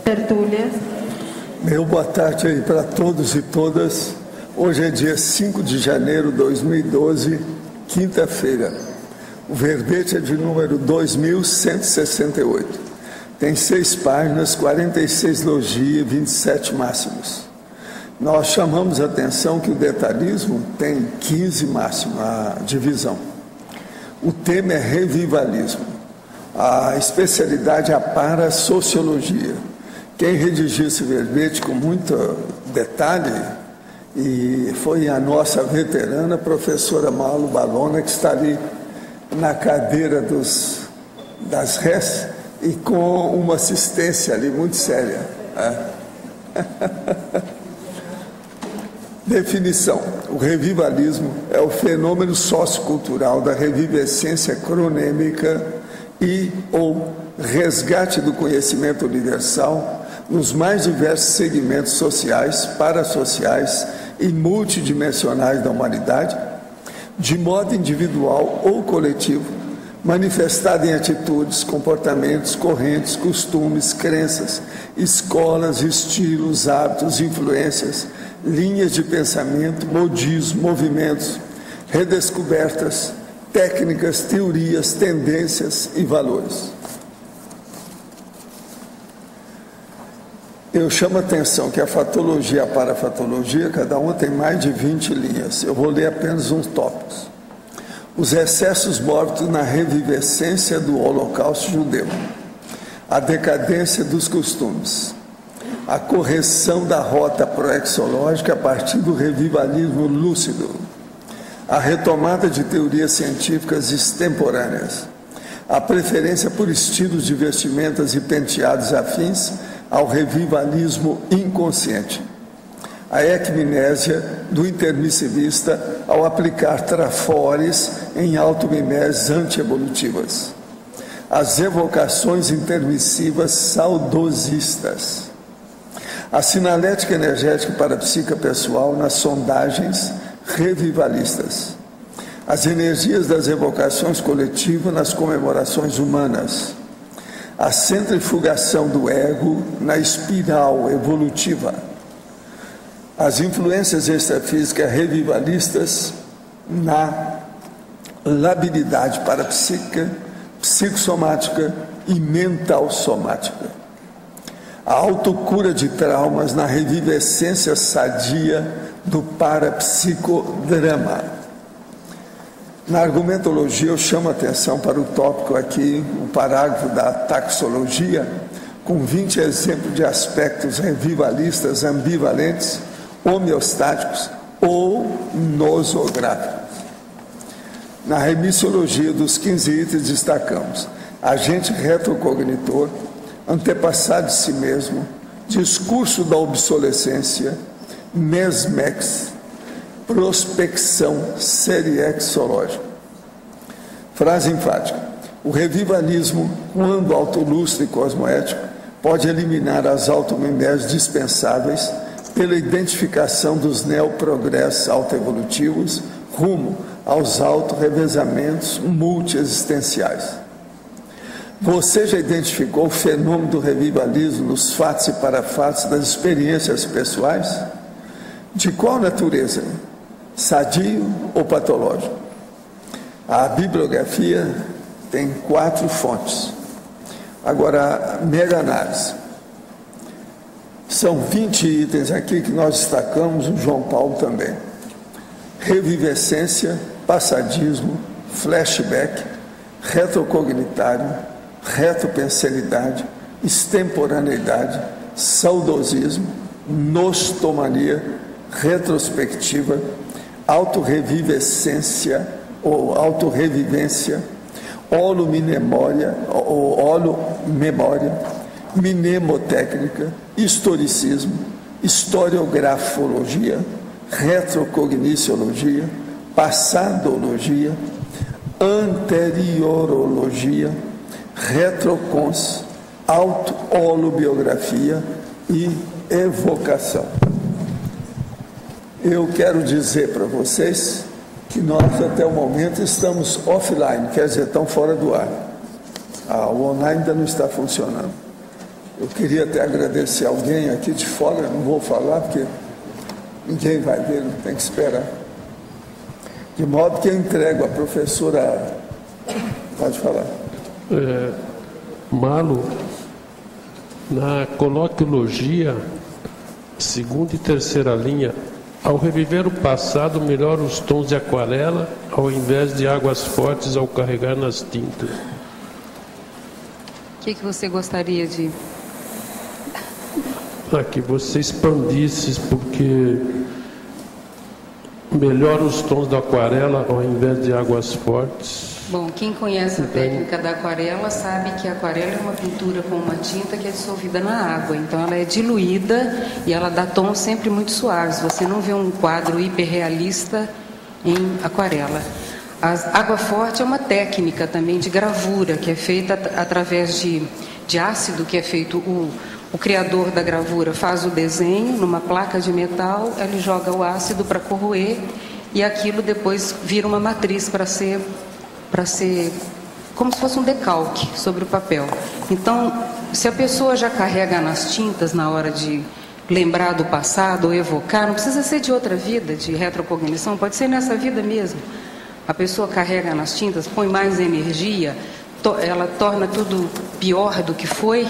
tertúlias. Meu boa tarde aí para todos e todas. Hoje é dia 5 de janeiro de 2012, quinta-feira. O verbete é de número 2168. Tem 6 páginas, 46 logia e 27 máximos. Nós chamamos a atenção que o detalhismo tem 15 máximos, a divisão. O tema é revivalismo. A especialidade é a parasociologia. Quem redigiu esse verbete com muito detalhe e foi a nossa veterana professora Malu Balona, que está ali na cadeira das res e com uma assistência ali muito séria. Definição: o revivalismo é o fenômeno sociocultural da revivescência cronêmica e ou resgate do conhecimento universal nos mais diversos segmentos sociais, parasociais e multidimensionais da humanidade, de modo individual ou coletivo, manifestado em atitudes, comportamentos, correntes, costumes, crenças, escolas, estilos, hábitos, influências, linhas de pensamento, modismos, movimentos, redescobertas, técnicas, teorias, tendências e valores. Eu chamo a atenção que a fatologia e a parafatologia, cada uma tem mais de 20 linhas. Eu vou ler apenas uns tópicos. Os excessos mórbidos na revivescência do Holocausto judeu, a decadência dos costumes, a correção da rota proexológica a partir do revivalismo lúcido, a retomada de teorias científicas extemporâneas, a preferência por estilos de vestimentas e penteados afins ao revivalismo inconsciente, a ecminésia do intermissivista ao aplicar trafores em automimeses antievolutivas, as evocações intermissivas saudosistas, a sinalética energética parapsíquica pessoal nas sondagens revivalistas, as energias das evocações coletivas nas comemorações humanas, a centrifugação do ego na espiral evolutiva, as influências extrafísicas revivalistas na labilidade parapsíquica, psicossomática e mental somática, a autocura de traumas na revivescência sadia do parapsicodrama. Na argumentologia, eu chamo a atenção para o tópico aqui, o parágrafo da taxologia, com 20 exemplos de aspectos revivalistas ambivalentes, homeostáticos ou nosográficos. Na remissiologia dos 15 itens, destacamos agente retrocognitor, antepassado de si mesmo, discurso da obsolescência, mesmex, prospecção seriexológica. Frase enfática: o revivalismo, quando autolustre e cosmoético, pode eliminar as automimeses dispensáveis pela identificação dos neoprogressos autoevolutivos rumo aos autorrevezamentos multiexistenciais. Você já identificou o fenômeno do revivalismo nos fatos e parafatos das experiências pessoais? De qual natureza? Sadio ou patológico? A bibliografia tem 4 fontes. Agora, mega-análise. São 20 itens aqui que nós destacamos, o João Paulo também. Revivescência, passadismo, flashback, retrocognitário, retropensenidade, extemporaneidade, saudosismo, nostomania, retrospectiva, autorrevivescência ou autorrevivência, holomemória ou holomemória, mnemotécnica, historicismo, historiografologia, retrocogniciologia, passadologia, anteriorologia, retrocons, auto-holobiografia e evocação. Eu quero dizer para vocês que nós até o momento estamos offline, quer dizer, estão fora do ar. O online ainda não está funcionando. Eu queria até agradecer alguém aqui de fora, não vou falar porque ninguém vai ver, não tem que esperar. De modo que eu entrego a professora... Pode falar. Malo, na coloquiologia, segunda e terceira linha, ao reviver o passado, melhora os tons de aquarela, ao invés de águas fortes ao carregar nas tintas. O que você gostaria de... Que você expandisse, porque melhora os tons da aquarela ao invés de águas fortes. Bom, quem conhece a técnica da aquarela sabe que a aquarela é uma pintura com uma tinta que é dissolvida na água. Então ela é diluída e ela dá tons sempre muito suaves. Você não vê um quadro hiperrealista em aquarela. A água forte é uma técnica também de gravura, que é feita através de ácido, que é feito... O criador da gravura faz o desenho numa placa de metal, ele joga o ácido para corroer e aquilo depois vira uma matriz para ser como se fosse um decalque sobre o papel. Então, se a pessoa já carrega nas tintas na hora de lembrar do passado ou evocar, não precisa ser de outra vida, de retrocognição, pode ser nessa vida mesmo. A pessoa carrega nas tintas, põe mais energia, ela torna tudo pior do que foi.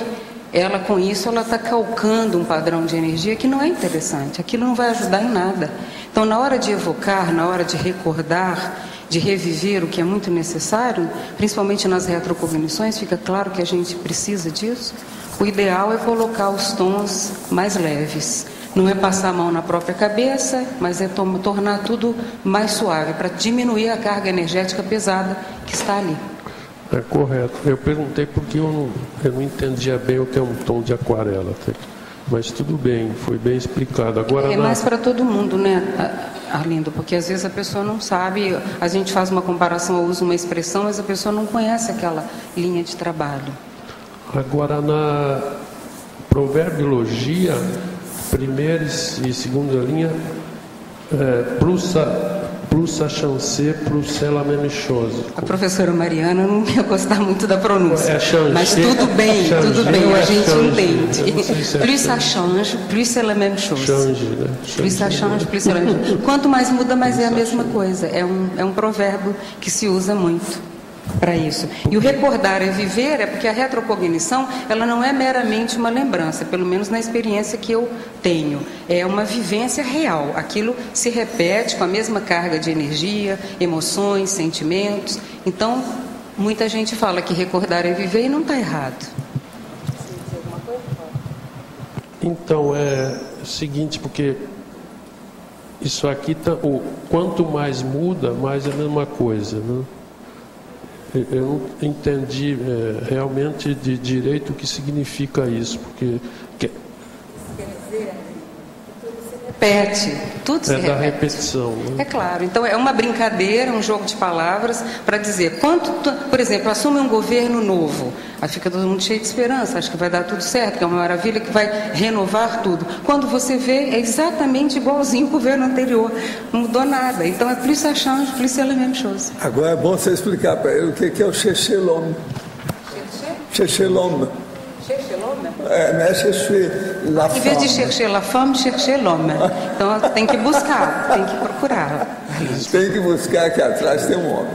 Ela, com isso, ela está calcando um padrão de energia que não é interessante. Aquilo não vai ajudar em nada. Então, na hora de evocar, na hora de recordar, de reviver o que é muito necessário, principalmente nas retrocognições, fica claro que a gente precisa disso. O ideal é colocar os tons mais leves. Não é passar a mão na própria cabeça, mas é tornar tudo mais suave, para diminuir a carga energética pesada que está ali. É correto. Eu perguntei porque eu não entendia bem o que é um tom de aquarela. Mas tudo bem, foi bem explicado. Agora, mais para todo mundo, né, Arlindo? Porque às vezes a pessoa não sabe, a gente faz uma comparação, ou usa uma expressão, mas a pessoa não conhece aquela linha de trabalho. Agora, na proverbiologia, primeira e segunda linha, Plussa chance, plussa la même chose. A professora Mariana não ia gostar muito da pronúncia. Changer, mas tudo bem, a gente entende. Plus ça change, change, plus c'est la même chose. Change, né? Plus ça change, plus c'est la même chose. Quanto mais muda, mais é a mesma coisa. É um provérbio que se usa muito para isso. E o recordar é viver, é porque a retrocognição, ela não é meramente uma lembrança, pelo menos na experiência que eu tenho. É uma vivência real. Aquilo se repete com a mesma carga de energia, emoções, sentimentos. Então, muita gente fala que recordar é viver e não está errado. Então, é o seguinte, porque isso aqui, quanto mais muda, mais é a mesma coisa, né? Eu não entendi realmente de direito o que significa isso, porque... Quer dizer, tudo se repete, tudo se repete. Da repetição, né? É claro, então é uma brincadeira, um jogo de palavras para dizer, por exemplo, assume um governo novo, aí fica todo mundo cheio de esperança, acho que vai dar tudo certo, que é uma maravilha, que vai renovar tudo. Quando você vê, é exatamente igualzinho o governo anterior, não mudou nada. Então é plus ça change, plus c'est la même chose. Agora é bom você explicar para ele o que é o chercher l'homme. Chercher l'homme. Chercher l'homme? Não é chercher la femme. Em vez de chercher la femme, chercher l'homme. Então tem que buscar, tem que procurar. Tem que buscar, que atrás tem um homem.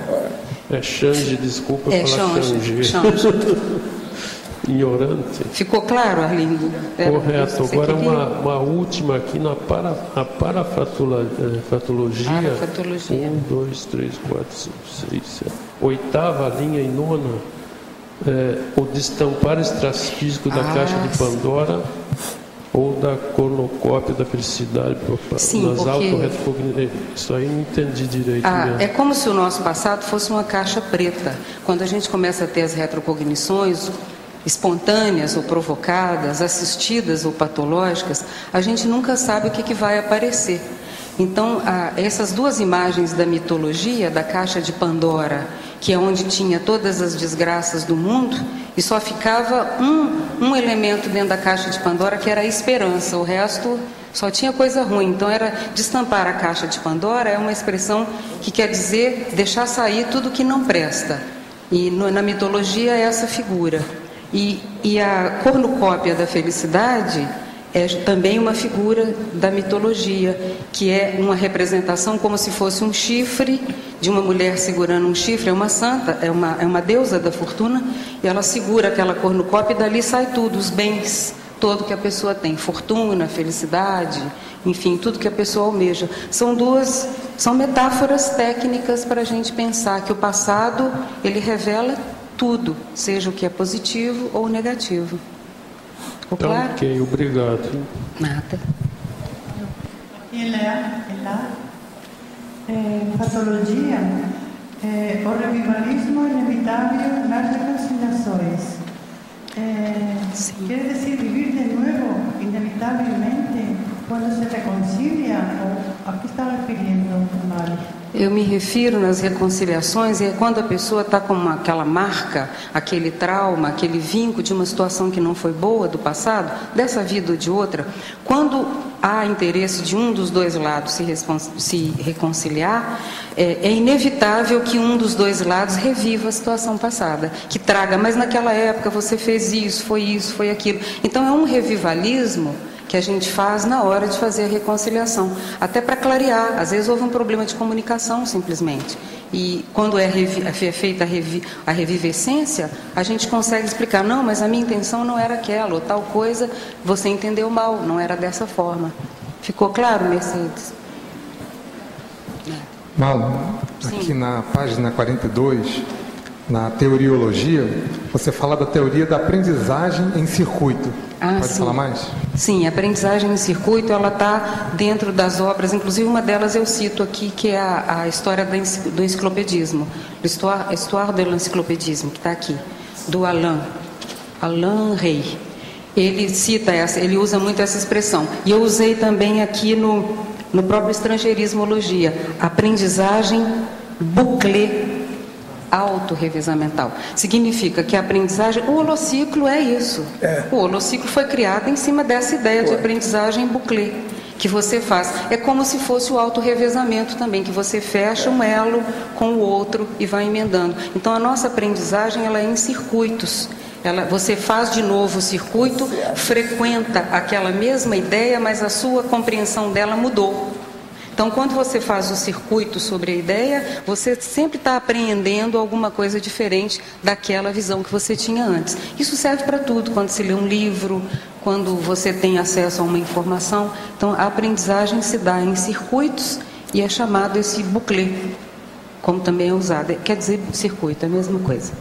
É change, desculpa falar change. Ignorante. Ficou claro, Arlindo? Correto. Agora uma última aqui na parafatologia. 1, 2, 3, 4, 5, 6, 7. Oitava linha e nona. O destampar extrafísico da caixa de Pandora ou da cornucópia da felicidade. Sim, nas autorretrocognições. Isso aí não entendi direito mesmo. É como se o nosso passado fosse uma caixa preta. Quando a gente começa a ter as retrocognições espontâneas ou provocadas, assistidas ou patológicas, a gente nunca sabe o que vai aparecer. Então, essas duas imagens da mitologia, da caixa de Pandora, que é onde tinha todas as desgraças do mundo, e só ficava um elemento dentro da caixa de Pandora, que era a esperança, o resto só tinha coisa ruim. Então, era destampar a caixa de Pandora, é uma expressão que quer dizer deixar sair tudo que não presta. E na mitologia é essa figura. E a cornucópia da felicidade é também uma figura da mitologia, que é uma representação como se fosse um chifre de uma mulher segurando um chifre. É uma santa, é uma deusa da fortuna, e ela segura aquela cornucópia e dali sai tudo, os bens, todo que a pessoa tem, fortuna, felicidade, enfim, tudo que a pessoa almeja. São metáforas técnicas para a gente pensar que o passado, ele revela tudo, seja o que é positivo ou negativo. Ficou claro? Ok, obrigado. Nada. E lá, patologia, o revivalismo inevitável nas reconciliações. Quer dizer, viver de novo, inevitavelmente, quando se reconcilia? Ou a que está referindo, Mari? Eu me refiro nas reconciliações, é quando a pessoa está com aquela marca, aquele trauma, aquele vínculo de uma situação que não foi boa do passado, dessa vida ou de outra. Quando há interesse de um dos dois lados se reconciliar, é inevitável que um dos dois lados reviva a situação passada, que traga, mas naquela época você fez isso, foi aquilo. Então é um revivalismo que a gente faz na hora de fazer a reconciliação, até para clarear. Às vezes houve um problema de comunicação, simplesmente. E quando é feita a revivescência, a gente consegue explicar, não, mas a minha intenção não era aquela, ou tal coisa, você entendeu mal, não era dessa forma. Ficou claro, Mercedes? Malu, aqui na página 42, na teoriologia, você fala da teoria da aprendizagem em circuito. Pode falar mais? Sim, a aprendizagem em circuito, ela está dentro das obras, inclusive uma delas eu cito aqui, que é a história do enciclopedismo, Histoire de l'enciclopédisme, que está aqui, do Alain Rey. Ele cita ele usa muito essa expressão. E eu usei também aqui no próprio Estrangeirismologia, aprendizagem bouclée autorrevezamental. Significa que a aprendizagem, o holociclo é isso. O holociclo foi criado em cima dessa ideia de aprendizagem bouclée, que você faz. É como se fosse o autorrevezamento também, que você fecha um elo com o outro e vai emendando. Então a nossa aprendizagem, ela é em circuitos. Você faz de novo o circuito, frequenta aquela mesma ideia, mas a sua compreensão dela mudou. Então, quando você faz o circuito sobre a ideia, você sempre está apreendendo alguma coisa diferente daquela visão que você tinha antes. Isso serve para tudo, quando se lê um livro, quando você tem acesso a uma informação. Então, a aprendizagem se dá em circuitos e é chamado esse bouclée, como também é usado. Quer dizer, circuito, é a mesma coisa.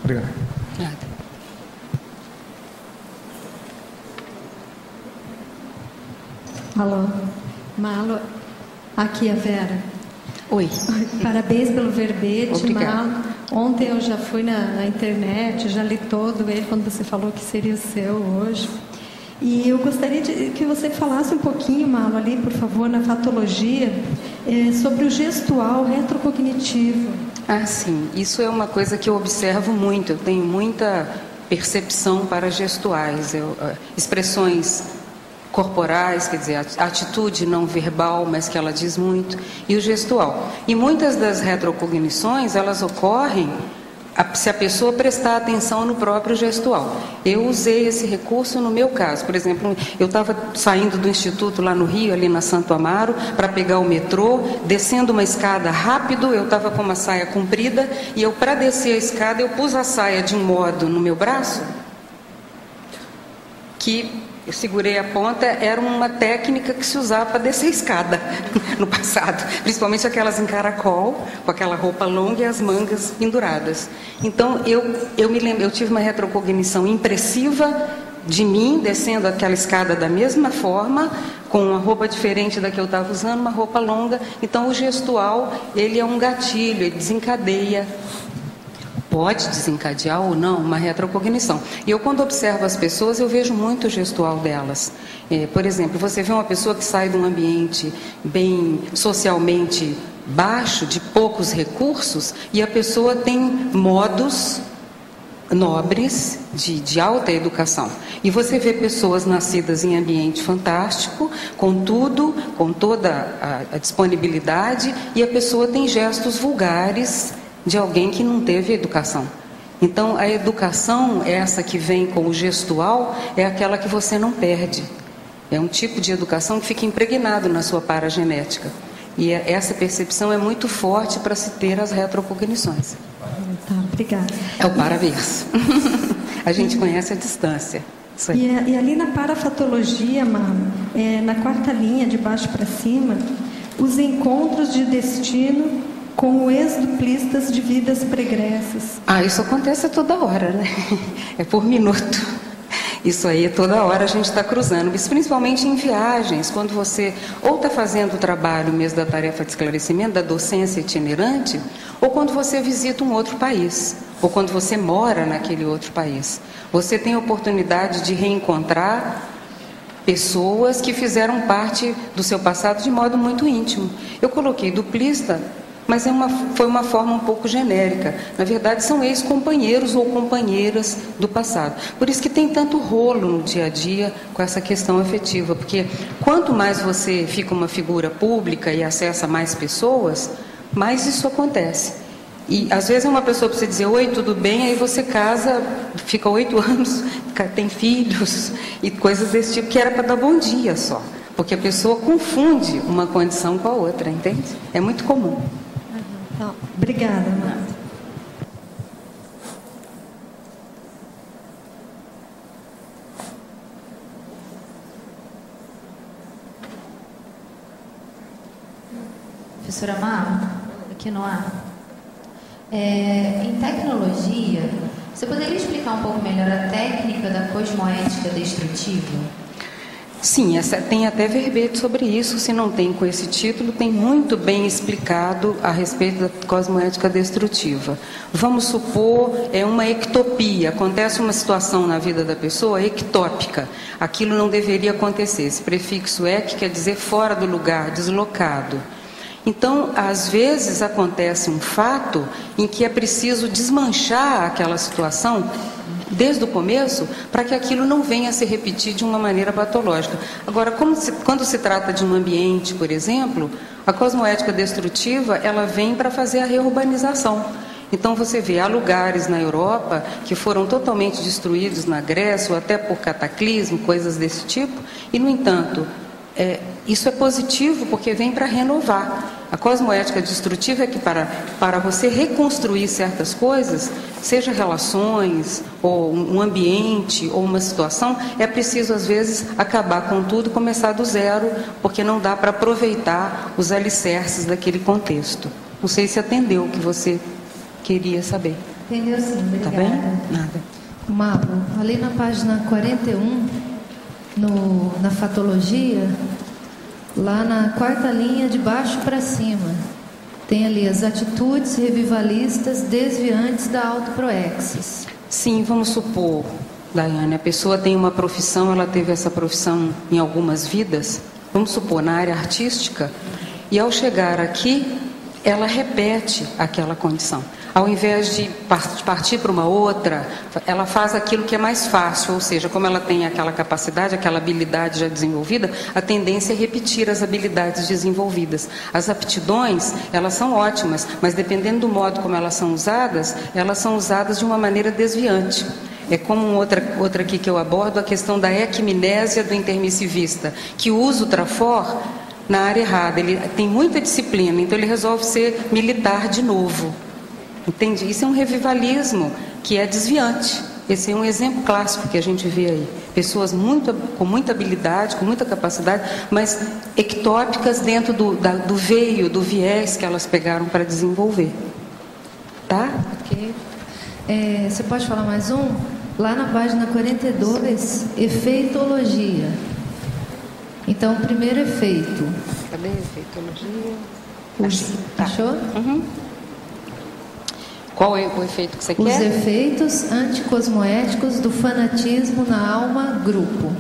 Obrigado. Nada. Alô, Malu. Aqui a Vera. Oi. Parabéns pelo verbete, Obrigada. Malu. Ontem eu já fui na internet, já li todo ele quando você falou que seria o seu hoje. E eu gostaria que você falasse um pouquinho, Malu, ali, por favor, na fatologia, sobre o gestual retrocognitivo. Ah, sim. Isso é uma coisa que eu observo muito. Eu tenho muita percepção para gestuais, expressões corporais, quer dizer, a atitude não verbal, mas que ela diz muito, e o gestual. E muitas das retrocognições, elas ocorrem se a pessoa prestar atenção no próprio gestual. Eu usei esse recurso no meu caso. Por exemplo, eu estava saindo do instituto lá no Rio, ali na Santo Amaro, para pegar o metrô, descendo uma escada rápido, eu estava com uma saia comprida, e para descer a escada, eu pus a saia de um modo no meu braço, que eu segurei a ponta, era uma técnica que se usava para descer a escada no passado, principalmente aquelas em caracol, com aquela roupa longa e as mangas penduradas. Então, eu me lembro, eu tive uma retrocognição impressiva de mim, descendo aquela escada da mesma forma, com uma roupa diferente da que eu estava usando, uma roupa longa. Então, o gestual, ele é um gatilho, ele desencadeia. Pode desencadear ou não uma retrocognição. E eu, quando observo as pessoas, eu vejo muito o gestual delas. Por exemplo, você vê uma pessoa que sai de um ambiente bem socialmente baixo, de poucos recursos, e a pessoa tem modos nobres de alta educação. E você vê pessoas nascidas em ambiente fantástico, com tudo, com toda a disponibilidade, e a pessoa tem gestos vulgares de alguém que não teve educação. Então, a educação, essa que vem com o gestual, é aquela que você não perde. É um tipo de educação que fica impregnado na sua paragenética. E essa percepção é muito forte para se ter as retrocognições. Tá, obrigada. É o paraverso. A gente conhece a distância. E ali na parafatologia, Mala, na quarta linha, de baixo para cima, os encontros de destino com ex-duplistas de vidas pregressas. Isso acontece a toda hora, né? É por minuto. Isso aí, toda hora a gente está cruzando, mas principalmente em viagens, quando você ou está fazendo o trabalho mesmo da tarefa de esclarecimento, da docência itinerante, ou quando você visita um outro país, ou quando você mora naquele outro país. Você tem a oportunidade de reencontrar pessoas que fizeram parte do seu passado de modo muito íntimo. Eu coloquei duplista, mas foi uma forma um pouco genérica. Na verdade, são ex-companheiros ou companheiras do passado. Por isso que tem tanto rolo no dia a dia com essa questão afetiva, porque quanto mais você fica uma figura pública e acessa mais pessoas, mais isso acontece. E às vezes é uma pessoa para você dizer oi, tudo bem, aí você casa, fica 8 anos, tem filhos e coisas desse tipo, que era para dar bom dia só. Porque a pessoa confunde uma condição com a outra, entende? É muito comum. Então, obrigada, Amanda. Professora Mala, aqui no ar. Em tecnologia, você poderia explicar um pouco melhor a técnica da cosmoética destrutiva? Sim, tem até verbete sobre isso. Se não tem com esse título, tem muito bem explicado a respeito da cosmoética destrutiva. Vamos supor, uma ectopia, acontece uma situação na vida da pessoa ectópica. Aquilo não deveria acontecer. Esse prefixo "ec" quer dizer fora do lugar, deslocado. Então, às vezes acontece um fato em que é preciso desmanchar aquela situação desde o começo, para que aquilo não venha a se repetir de uma maneira patológica. Agora, quando se trata de um ambiente, por exemplo, a cosmoética destrutiva, ela vem para fazer a reurbanização. Então, você vê, há lugares na Europa que foram totalmente destruídos na Grécia, ou até por cataclismo, coisas desse tipo, e, no entanto, isso é positivo porque vem para renovar. A cosmoética destrutiva é que para você reconstruir certas coisas, seja relações, ou um ambiente, ou uma situação, é preciso às vezes acabar com tudo e começar do zero, porque não dá para aproveitar os alicerces daquele contexto. Não sei se atendeu o que você queria saber. Entendeu sim, obrigada. Tá bem? Nada. Mauro, ali na página 41, na fatologia, lá na quarta linha de baixo para cima, tem ali as atitudes revivalistas desviantes da autoproexis. Sim, vamos supor, Daiane, a pessoa tem uma profissão, ela teve essa profissão em algumas vidas, vamos supor, na área artística, e ao chegar aqui, ela repete aquela condição. Ao invés de partir para uma outra, ela faz aquilo que é mais fácil, ou seja, como ela tem aquela capacidade, aquela habilidade já desenvolvida, a tendência é repetir as habilidades desenvolvidas. As aptidões, elas são ótimas, mas dependendo do modo como elas são usadas de uma maneira desviante. É como outra aqui que eu abordo, a questão da equimnésia do intermissivista, que usa o trafor na área errada. Ele tem muita disciplina, então ele resolve ser militar de novo. Entende? Isso é um revivalismo que é desviante. Esse é um exemplo clássico que a gente vê aí. Pessoas com muita habilidade, com muita capacidade, mas ectópicas dentro do veio, do viés que elas pegaram para desenvolver. Tá? Ok. Você pode falar mais um? Lá na página 42, efeitologia. Então, o primeiro efeito. Cadê efeitologia? Achou? Uhum. Qual é o efeito que você quer? Os efeitos anticosmoéticos do fanatismo na alma grupo.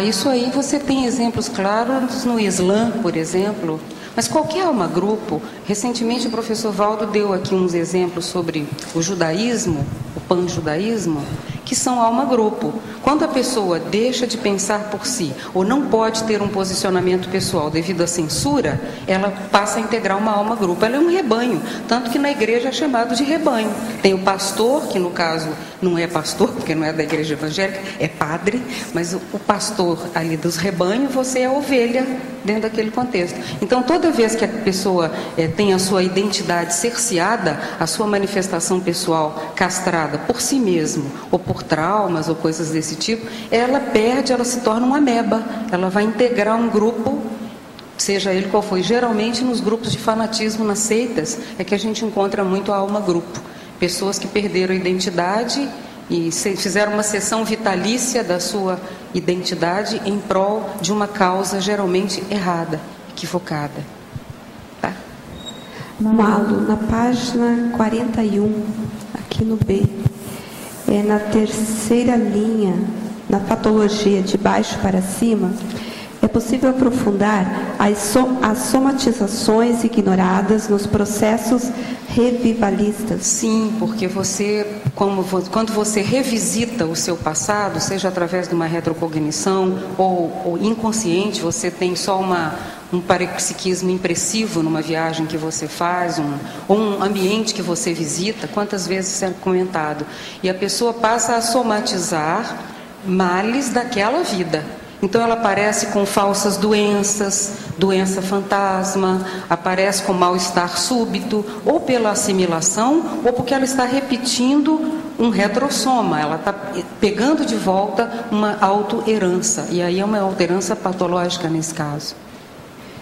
Isso aí você tem exemplos claros no Islã, por exemplo. Mas qualquer alma grupo, recentemente o professor Valdo deu aqui uns exemplos sobre o judaísmo, o panjudaísmo, que são alma grupo. Quando a pessoa deixa de pensar por si, ou não pode ter um posicionamento pessoal devido à censura, ela passa a integrar uma alma-grupo. Ela é um rebanho, tanto que na igreja é chamado de rebanho. Tem o pastor, que no caso não é pastor, porque não é da igreja evangélica, é padre, mas o pastor ali dos rebanhos, você é ovelha dentro daquele contexto. Então, toda vez que a pessoa tem a sua identidade cerceada, a sua manifestação pessoal castrada por si mesmo, ou por traumas, ou coisas desse tipo, ela perde, ela se torna uma ameba, ela vai integrar um grupo, seja ele qual for. Geralmente nos grupos de fanatismo, nas seitas, é que a gente encontra muito a alma-grupo. Pessoas que perderam a identidade e fizeram uma sessão vitalícia da sua identidade em prol de uma causa geralmente errada, equivocada. Tá? Malu, na página 41, aqui no B, na terceira linha, na patologia de baixo para cima, é possível aprofundar as somatizações ignoradas nos processos revivalistas? Sim, porque quando você revisita o seu passado, seja através de uma retrocognição ou inconsciente, você tem só um parapsiquismo impressivo numa viagem que você faz, ou um ambiente que você visita, quantas vezes isso é comentado, e a pessoa passa a somatizar males daquela vida. Então ela aparece com falsas doenças, doença fantasma, aparece com mal-estar súbito, ou pela assimilação, ou porque ela está repetindo um retrossoma, ela está pegando de volta uma auto-herança, e aí é uma auto-herança patológica nesse caso.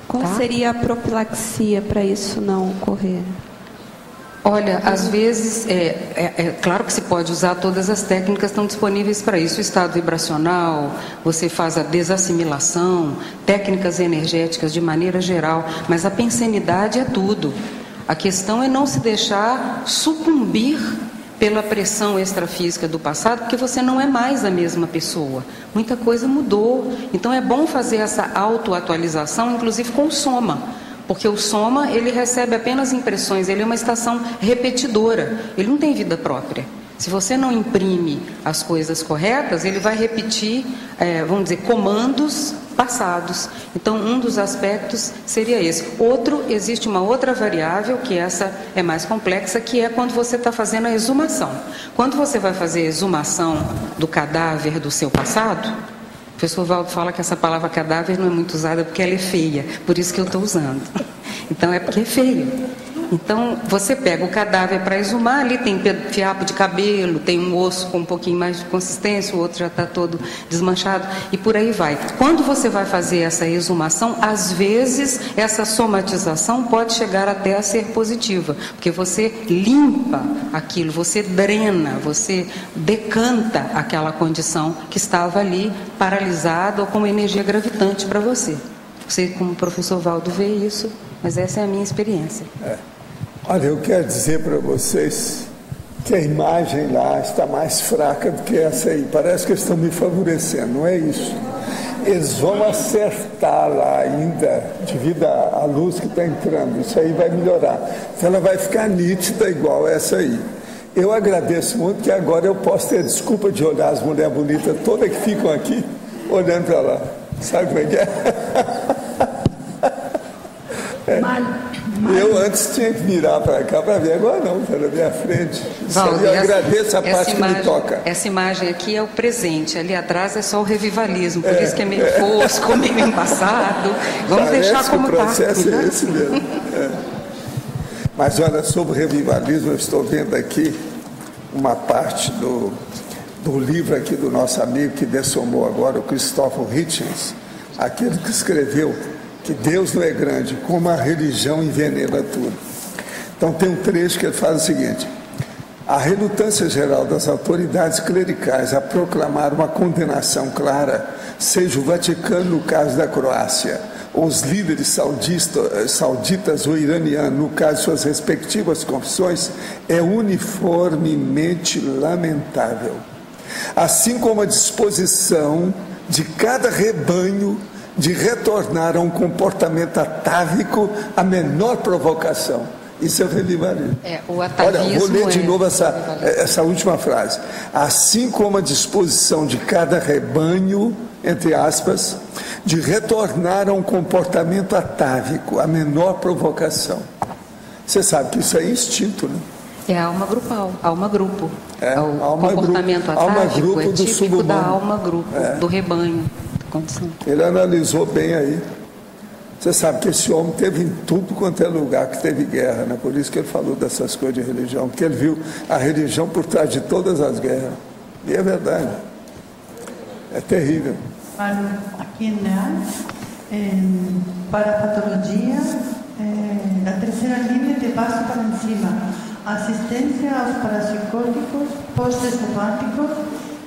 Qual seria a profilaxia para isso não ocorrer? Olha, às vezes, claro que se pode usar todas as técnicas que estão disponíveis para isso. O estado vibracional, você faz a desassimilação, técnicas energéticas de maneira geral, mas a pensenidade é tudo. A questão é não se deixar sucumbir pela pressão extrafísica do passado, porque você não é mais a mesma pessoa. Muita coisa mudou. Então é bom fazer essa autoatualização, inclusive com o soma. Porque o soma, ele recebe apenas impressões, ele é uma estação repetidora, ele não tem vida própria. Se você não imprime as coisas corretas, ele vai repetir, vamos dizer, comandos passados. Então, um dos aspectos seria esse. Existe uma outra variável, que essa é mais complexa, que é quando você está fazendo a exumação. Quando você vai fazer a exumação do cadáver do seu passado, o professor Valdo fala que essa palavra cadáver não é muito usada porque ela é feia, por isso que eu estou usando. Então é porque é feio. Então você pega o cadáver para exumar, ali tem fiapo de cabelo, tem um osso com um pouquinho mais de consistência, o outro já está todo desmanchado e por aí vai. Quando você vai fazer essa exumação, às vezes essa somatização pode chegar até a ser positiva, porque você limpa aquilo, você drena, você decanta aquela condição que estava ali paralisada ou com energia gravitante para você. Você, como o professor Valdo, vê isso, mas essa é a minha experiência. Olha, eu quero dizer para vocês que a imagem lá está mais fraca do que essa aí. Parece que eles estão me favorecendo, não é isso. Eles vão acertar lá ainda, devido à luz que está entrando. Isso aí vai melhorar. Então ela vai ficar nítida igual essa aí. Eu agradeço muito que agora eu posso ter desculpa de olhar as mulheres bonitas todas que ficam aqui, olhando para lá. Sabe como é que é? Eu antes tinha que virar para cá para ver, agora não, está na minha frente. Valdo, eu agradeço a parte que me toca. Essa imagem aqui é o presente, ali atrás é só o revivalismo, por isso que é meio fosco, meio embaçado. Vamos deixar como está. O processo é esse mesmo. Mas olha, sobre o revivalismo, eu estou vendo aqui uma parte do livro aqui do nosso amigo que dessomou agora, o Christopher Hitchens, aquele que escreveu que Deus não é grande, como a religião envenena tudo. Então tem um trecho que ele faz o seguinte: a relutância geral das autoridades clericais a proclamar uma condenação clara, seja o Vaticano no caso da Croácia, ou os líderes sauditas ou iranianos no caso de suas respectivas confissões, é uniformemente lamentável. Assim como a disposição de cada rebanho de retornar a um comportamento atávico à menor provocação. Isso é o revivalismo. O atavismo. Olha, vou ler de novo essa última frase. Assim como a disposição de cada rebanho, entre aspas, de retornar a um comportamento atávico, a menor provocação. Você sabe que isso é instinto, né? É a alma grupal, alma grupo. O comportamento atávico é típico da alma grupo, do rebanho. Ele analisou bem aí. Você sabe que esse homem teve em tudo quanto é lugar que teve guerra, né? Por isso que ele falou dessas coisas de religião, porque ele viu a religião por trás de todas as guerras. E é verdade. É terrível. Aqui em Leal, para a patologia, a terceira linha de baixo para cima, assistência aos parapsicóticos pós-hepáticos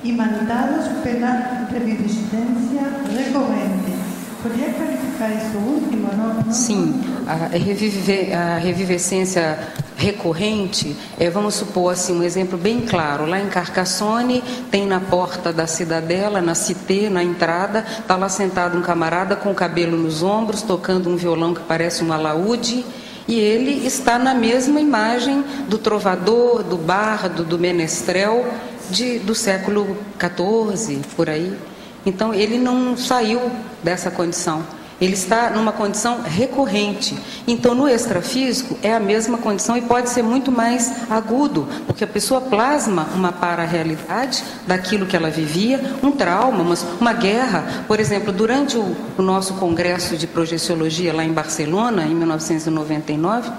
imanidados pela reviviscência recorrente. Poderia clarificar isso último, não? Sim, a revivescência recorrente, vamos supor assim, um exemplo bem claro, lá em Carcassonne, tem na porta da cidadela, na Cité, na entrada, está lá sentado um camarada com o cabelo nos ombros, tocando um violão que parece um alaúde, e ele está na mesma imagem do trovador, do bardo, do menestrel do século XIV, por aí. Então, ele não saiu dessa condição. Ele está numa condição recorrente. Então, no extrafísico, é a mesma condição e pode ser muito mais agudo, porque a pessoa plasma uma para-realidade daquilo que ela vivia, um trauma, uma guerra. Por exemplo, durante o nosso congresso de projeciologia lá em Barcelona, em 1999,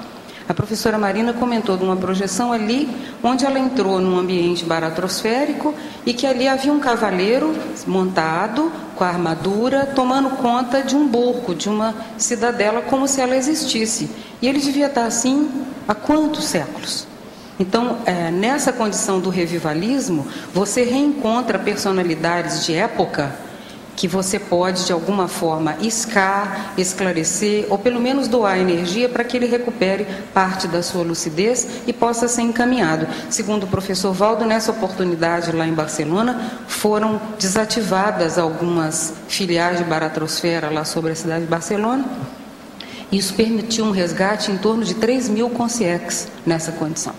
a professora Marina comentou de uma projeção ali, onde ela entrou num ambiente baratrosférico e que ali havia um cavaleiro montado, com a armadura, tomando conta de um burgo, de uma cidadela, como se ela existisse. E ele devia estar assim há quantos séculos? Então, nessa condição do revivalismo, você reencontra personalidades de época que você pode, de alguma forma, esclarecer, ou pelo menos doar energia para que ele recupere parte da sua lucidez e possa ser encaminhado. Segundo o professor Valdo, nessa oportunidade lá em Barcelona, foram desativadas algumas filiais de baratrosfera lá sobre a cidade de Barcelona. Isso permitiu um resgate em torno de 3.000 consciex nessa condição.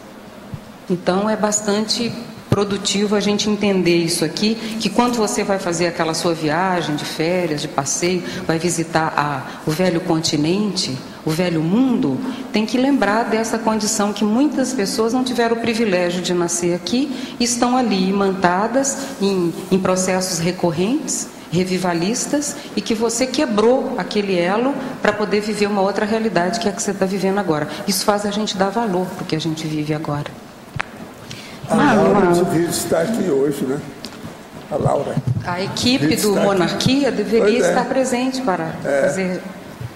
Então, é bastante produtivo a gente entender isso aqui, que quando você vai fazer aquela sua viagem de férias, de passeio, vai visitar o velho continente, o velho mundo, tem que lembrar dessa condição que muitas pessoas não tiveram o privilégio de nascer aqui, estão ali imantadas em processos recorrentes, revivalistas, e que você quebrou aquele elo para poder viver uma outra realidade que é a que você está vivendo agora. Isso faz a gente dar valor para o que a gente vive agora. A Laura devia estar aqui hoje, né? A Laura. A equipe do Monarquia deveria estar presente para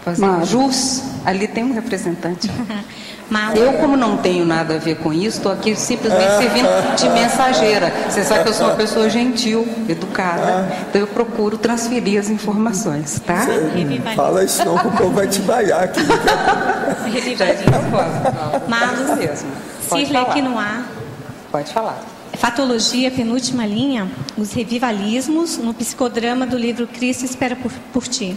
fazer jus. Ali tem um representante. Eu, como não tenho nada a ver com isso, estou aqui simplesmente servindo de mensageira. Você sabe que eu sou uma pessoa gentil, educada, então eu procuro transferir as informações, tá? Fala isso não, que o povo vai te baiar aqui. Marlos mesmo. Cirle aqui no ar. Pode falar. Fatologia, penúltima linha, os revivalismos no psicodrama do livro Cristo Espera por Ti.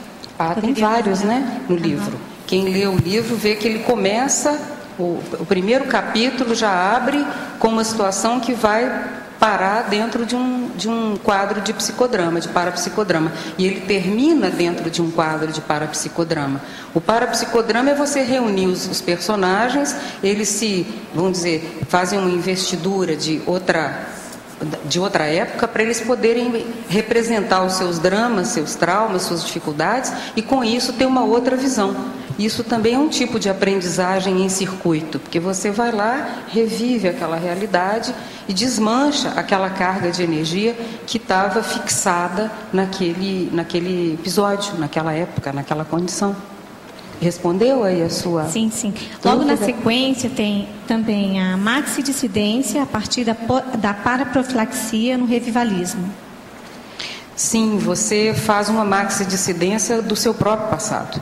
Tem vários, né, no livro. Quem lê o livro vê que ele começa, o primeiro capítulo já abre com uma situação que vai parar dentro de um quadro de psicodrama, de parapsicodrama. E ele termina dentro de um quadro de parapsicodrama. O parapsicodrama é você reunir os personagens, eles vamos dizer, fazem uma investidura de outra época para eles poderem representar os seus dramas, seus traumas, suas dificuldades e com isso ter uma outra visão. Isso também é um tipo de aprendizagem em circuito, porque você vai lá, revive aquela realidade e desmancha aquela carga de energia que estava fixada naquele episódio, naquela época, naquela condição. Respondeu aí a sua... Sim, sim. Logo na sequência tem também a maxidissidência a partir da paraprofilaxia no revivalismo. Sim, você faz uma maxidissidência do seu próprio passado.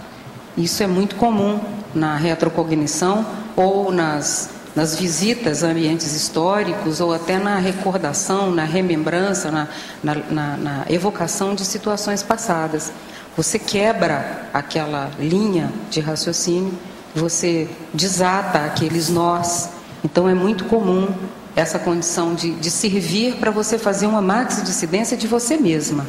Isso é muito comum na retrocognição ou nas visitas a ambientes históricos ou até na recordação, na remembrança, na evocação de situações passadas. Você quebra aquela linha de raciocínio você desata aqueles nós. Então é muito comum essa condição de servir para você fazer uma maxidissidência de você mesma,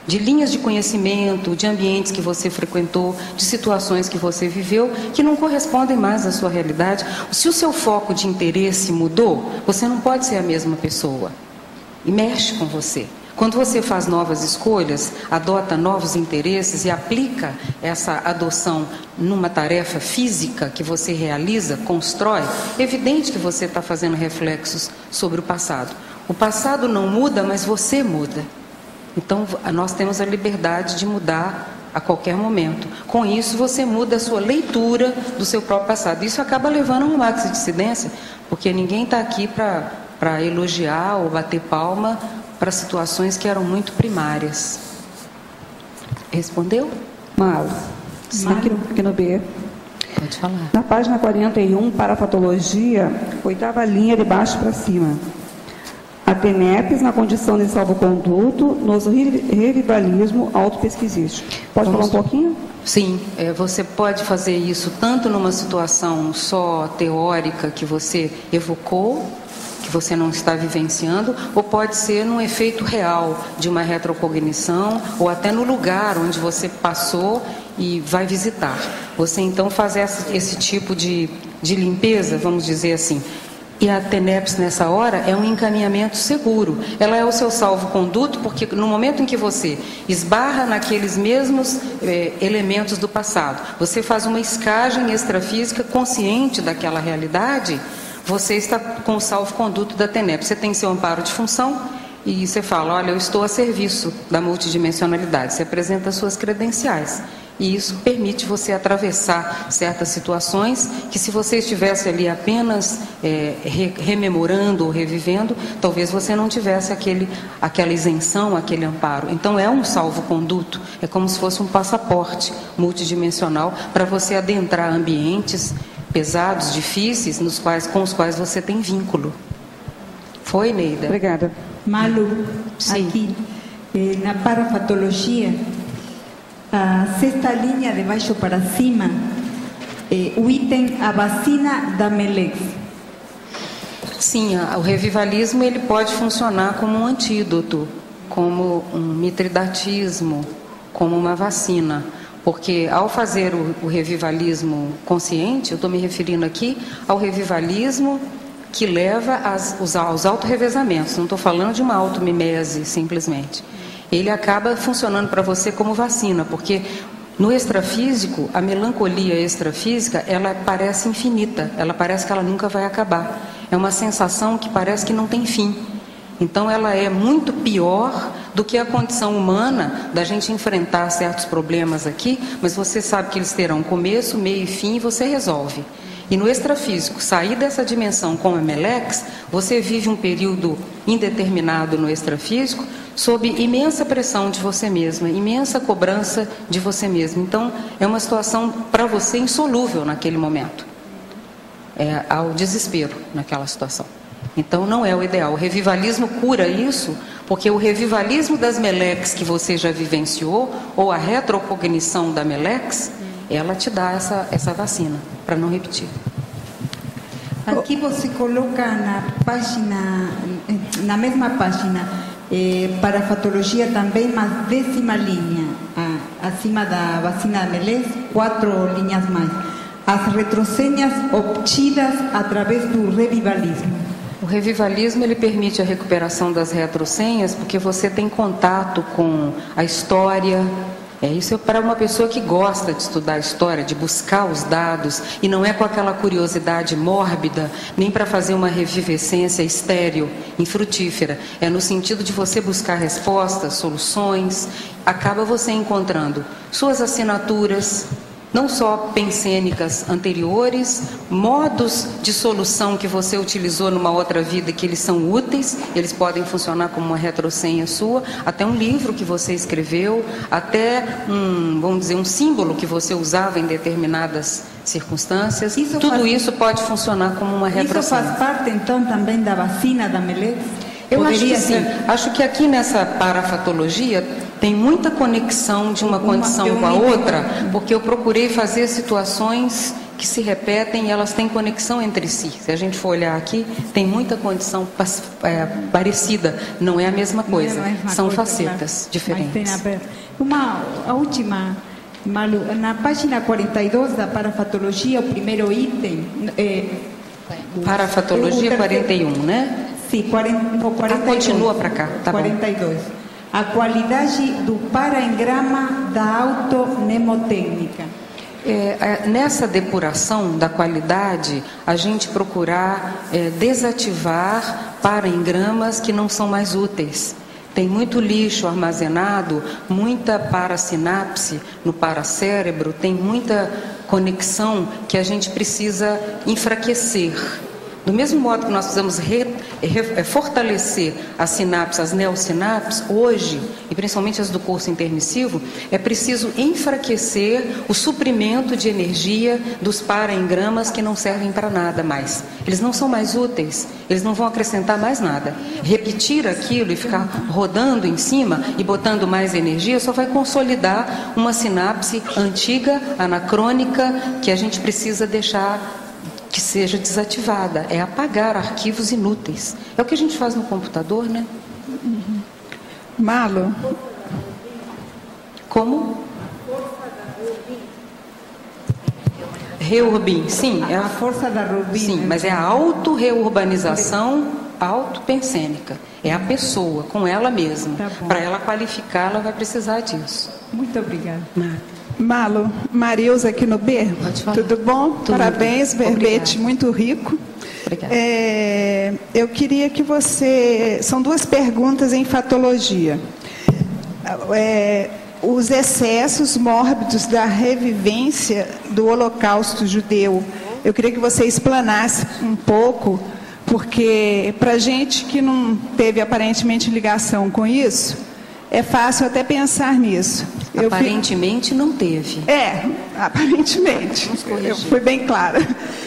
de linhas de conhecimento, de ambientes que você frequentou, de situações que você viveu, que não correspondem mais à sua realidade. Se o seu foco de interesse mudou, você não pode ser a mesma pessoa. E mexe com você. Quando você faz novas escolhas, adota novos interesses e aplica essa adoção numa tarefa física que você realiza, constrói, é evidente que você está fazendo reflexos sobre o passado. O passado não muda, mas você muda. Então, nós temos a liberdade de mudar a qualquer momento. Com isso, você muda a sua leitura do seu próprio passado. Isso acaba levando a uma maxidissidência, porque ninguém está aqui para elogiar ou bater palma para situações que eram muito primárias. Respondeu? Mal. Aqui no B. Pode falar. Na página 41, para a patologia, 8ª linha de baixo para cima. A TENEPS na condição de salvoconduto nos revivalismo autopesquisístico. Pode falar um pouquinho? Sim, você pode fazer isso tanto numa situação só teórica que você evocou, que você não está vivenciando, ou pode ser num efeito real de uma retrocognição, ou até no lugar onde você passou e vai visitar. Você então faz esse tipo de limpeza, vamos dizer assim. E a TENEPS nessa hora é um encaminhamento seguro. Ela é o seu salvo-conduto, porque no momento em que você esbarra naqueles mesmos elementos do passado, você faz uma escagem extrafísica consciente daquela realidade, você está com o salvo-conduto da TENEPS. Você tem seu amparo de função e você fala, olha, eu estou a serviço da multidimensionalidade. Você apresenta suas credenciais. E isso permite você atravessar certas situações que, se você estivesse ali apenas rememorando ou revivendo, talvez você não tivesse aquela isenção, aquele amparo. Então é um salvo-conduto, é como se fosse um passaporte multidimensional para você adentrar ambientes pesados, difíceis, com os quais você tem vínculo. Foi, Neida? Obrigada. Malu, sim. Aqui, na parafatologia, a 6ª linha de baixo para cima, o item a vacina da Melex. Sim, o revivalismo ele pode funcionar como um antídoto, como um mitridatismo, como uma vacina. Porque ao fazer o revivalismo consciente, eu estou me referindo aqui ao revivalismo que leva aos autorrevezamentos. Não estou falando de uma automimese, simplesmente. Ele acaba funcionando para você como vacina, porque no extrafísico, a melancolia extrafísica, ela parece infinita, ela parece que ela nunca vai acabar. É uma sensação que parece que não tem fim. Então ela é muito pior do que a condição humana da gente enfrentar certos problemas aqui, mas você sabe que eles terão começo, meio e fim e você resolve. E no extrafísico, sair dessa dimensão com a Melex, você vive um período indeterminado no extrafísico sob imensa pressão de você mesma, imensa cobrança de você mesma. Então é uma situação para você insolúvel naquele momento. Há o desespero naquela situação. Então não é o ideal. O revivalismo cura isso, porque o revivalismo das Melex que você já vivenciou, ou a retrocognição da Melex, ela te dá essa vacina, para não repetir. Aqui você coloca na mesma página, para a patologia também, mas 10ª linha, acima da vacina da Melex, 4 linhas mais. As retrosenhas obtidas através do revivalismo. O revivalismo ele permite a recuperação das retrosenhas, porque você tem contato com a história. Isso é para uma pessoa que gosta de estudar a história, de buscar os dados, e não é com aquela curiosidade mórbida, nem para fazer uma revivescência estéril, infrutífera. É no sentido de você buscar respostas, soluções. Acaba você encontrando suas assinaturas, não só pensênicas anteriores, modos de solução que você utilizou numa outra vida que eles são úteis, eles podem funcionar como uma retrosenha sua, até um livro que você escreveu, até vamos dizer, um símbolo que você usava em determinadas circunstâncias. Isso pode funcionar como uma retrosenha. Isso faz parte, então, também da vacina da Melex? Eu acho que sim. Acho que aqui nessa parafatologia tem muita conexão de uma condição com a outra, porque eu procurei fazer situações que se repetem e elas têm conexão entre si. Se a gente for olhar aqui, tem muita condição parecida, não é a mesma coisa, são facetas diferentes. A última, Malu, na página 42 da parafatologia, o primeiro item... Parafatologia 41, né? Sim, 42. Continua para cá, tá 42. Bom. A qualidade do paraengrama da automnemotécnica. Nessa depuração da qualidade, a gente procurar desativar paraengramas que não são mais úteis. Tem muito lixo armazenado, muita parasinapse no paracérebro, tem muita conexão que a gente precisa enfraquecer. Do mesmo modo que nós precisamos fortalecer as sinapses, as neossinapses, hoje, e principalmente as do curso intermissivo, é preciso enfraquecer o suprimento de energia dos paraengramas que não servem para nada mais. Eles não são mais úteis, eles não vão acrescentar mais nada. Repetir aquilo e ficar rodando em cima e botando mais energia só vai consolidar uma sinapse antiga, anacrônica, que a gente precisa deixar que seja desativada, é apagar arquivos inúteis. É o que a gente faz no computador, né? Malu. Como? Reurbin, sim. A força da Reurbin. Sim, mas é a auto-reurbanização autopensênica. É a pessoa, com ela mesma. Tá, para ela qualificar, ela vai precisar disso. Muito obrigada. Malu, Marilza aqui no B. Tudo bom? Tudo. Parabéns, verbete muito rico. Obrigada. Eu queria que você... São duas perguntas em fatologia. Os excessos mórbidos da revivência do Holocausto judeu. Eu queria que você explanasse um pouco, porque para gente que não teve aparentemente ligação com isso, é fácil até pensar nisso. Aparentemente não teve. Aparentemente. Eu fui bem clara.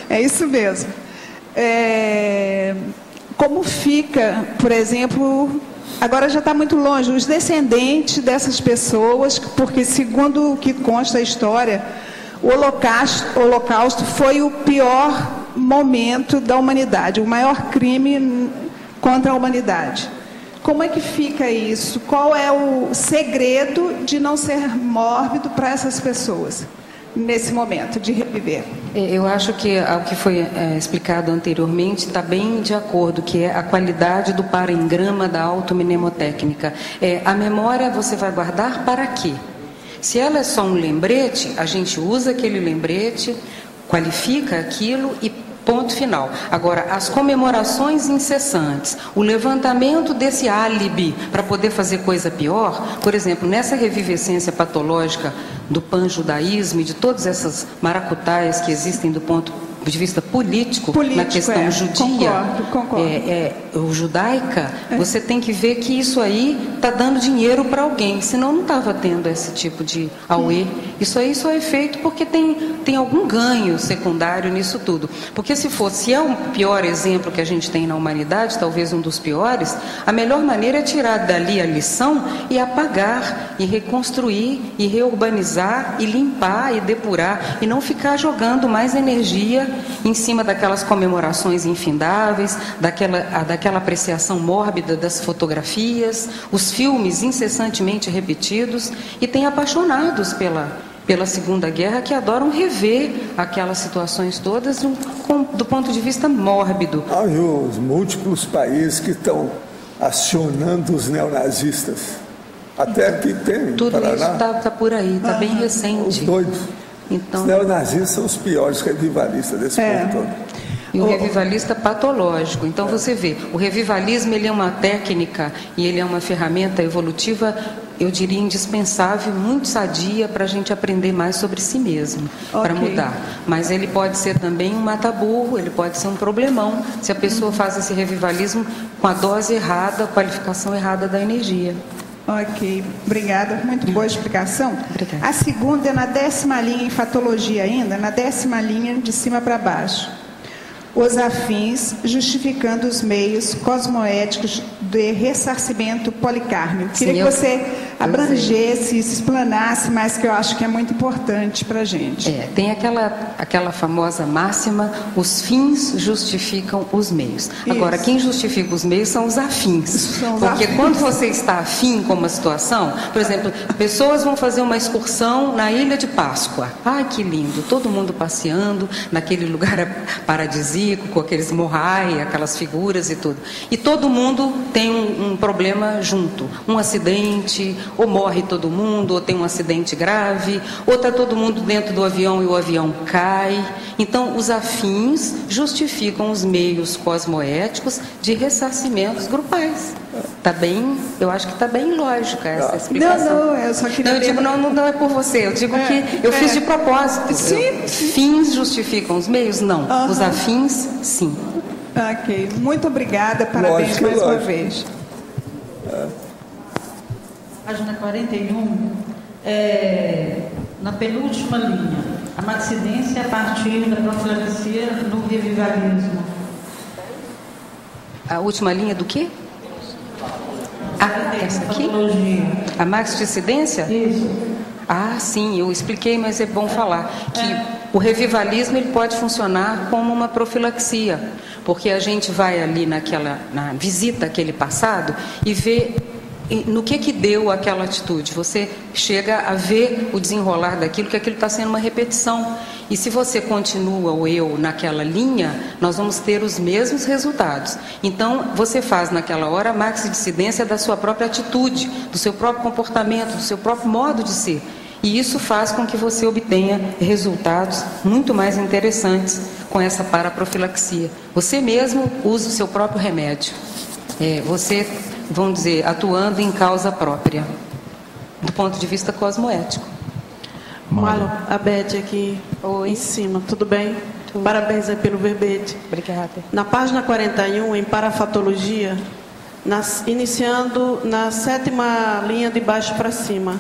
É isso mesmo. Como fica, por exemplo, agora já está muito longe, os descendentes dessas pessoas, porque segundo o que consta a história, o Holocausto foi o pior momento da humanidade, o maior crime contra a humanidade. Como é que fica isso? Qual é o segredo de não ser mórbido para essas pessoas nesse momento de reviver? Eu acho que o que foi explicado anteriormente está bem de acordo, que é a qualidade do paraengrama da automnemotécnica. A memória você vai guardar para quê? Se ela é só um lembrete, a gente usa aquele lembrete, qualifica aquilo e ponto final. Agora, as comemorações incessantes, o levantamento desse álibi para poder fazer coisa pior, por exemplo, nessa revivescência patológica do panjudaísmo e de todas essas maracutaias que existem do ponto de vista político na questão judia, concordo. Judaica, você tem que ver que isso aí está dando dinheiro para alguém, senão não estava tendo esse tipo de auê. Isso aí só é feito porque tem algum ganho secundário nisso tudo. Porque se é o pior exemplo que a gente tem na humanidade, talvez um dos piores, a melhor maneira é tirar dali a lição e apagar, e reconstruir, e reurbanizar, e limpar, e depurar, e não ficar jogando mais energia em cima daquelas comemorações infindáveis, daquela apreciação mórbida das fotografias, os filmes incessantemente repetidos, e tem apaixonados pela Segunda Guerra que adoram rever aquelas situações todas do ponto de vista mórbido. E os múltiplos países que estão acionando os neonazistas. Até aqui tem. Tudo Paraná. Isso está por aí, está bem recente. Os doidos. Então, os neonazistas são os piores revivalistas desse povo todo. E o revivalista patológico. Então você vê, o revivalismo ele é uma técnica e ele é uma ferramenta evolutiva, eu diria indispensável, muito sadia para a gente aprender mais sobre si mesmo, para mudar. Mas ele pode ser também um mata-burro, ele pode ser um problemão, se a pessoa faz esse revivalismo com a dose errada, a qualificação errada da energia. Ok, obrigada. Muito boa explicação. Obrigada. A segunda é na 10ª linha, em fatologia ainda, na 10ª linha de cima para baixo. Os afins justificando os meios cosmoéticos de ressarcimento policármico. Queria que você abrangesse, se explanasse, mas que eu acho que é muito importante para a gente. Tem aquela famosa máxima, os fins justificam os meios. Agora, quem justifica os meios são os afins. Porque quando você está afim com uma situação, por exemplo, pessoas vão fazer uma excursão na Ilha de Páscoa. Ai, que lindo, todo mundo passeando naquele lugar paradisíaco, com aqueles morrai, aquelas figuras e tudo. E todo mundo tem um problema junto, um acidente, ou morre todo mundo, ou tem um acidente grave, ou está todo mundo dentro do avião e o avião cai. Então, os afins justificam os meios cosmoéticos de ressarcimentos grupais. Tá bem, eu acho que está bem lógica essa explicação. Não, eu só queria... Não, eu digo, não é por você, eu digo que eu fiz de propósito. Sim. Fins justificam os meios? Não. Os afins, sim. Ok, muito obrigada, parabéns mais uma vez. Página 41, na penúltima linha, a maxidência a partir da profilaxia no revivalismo. A última linha do quê? Essa aqui? A maxidência? Isso. Sim, eu expliquei, mas é bom falar que o revivalismo ele pode funcionar como uma profilaxia, porque a gente vai ali visita aquele passado e vê no que deu aquela atitude. Você chega a ver o desenrolar daquilo, que aquilo está sendo uma repetição. E se você continua o eu naquela linha, nós vamos ter os mesmos resultados. Então, você faz naquela hora a maxidissidência da sua própria atitude, do seu próprio comportamento, do seu próprio modo de ser. E isso faz com que você obtenha resultados muito mais interessantes com essa paraprofilaxia. Você mesmo usa o seu próprio remédio. Você, vamos dizer, atuando em causa própria, do ponto de vista cosmoético. Marlo, a Beth aqui em cima, tudo bem? Tudo. Parabéns aí pelo verbete. Obrigada. Na página 41, em parafatologia, iniciando na 7ª linha de baixo para cima,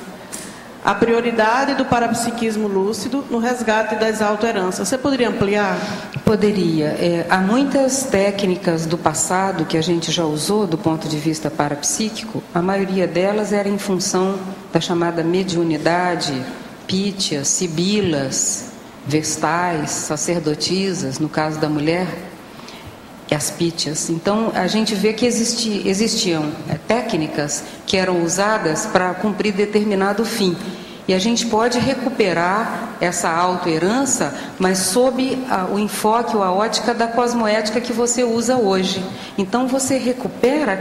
a prioridade do parapsiquismo lúcido no resgate das autoheranças. Você poderia ampliar? Poderia. Há muitas técnicas do passado que a gente já usou do ponto de vista parapsíquico. A maioria delas era em função da chamada mediunidade, pítias, sibilas, vestais, sacerdotisas, no caso da mulher, e as pítias. Então, a gente vê que existiam técnicas que eram usadas para cumprir determinado fim. E a gente pode recuperar essa autoherança, mas sob o enfoque ou a ótica da cosmoética que você usa hoje. Então, você recupera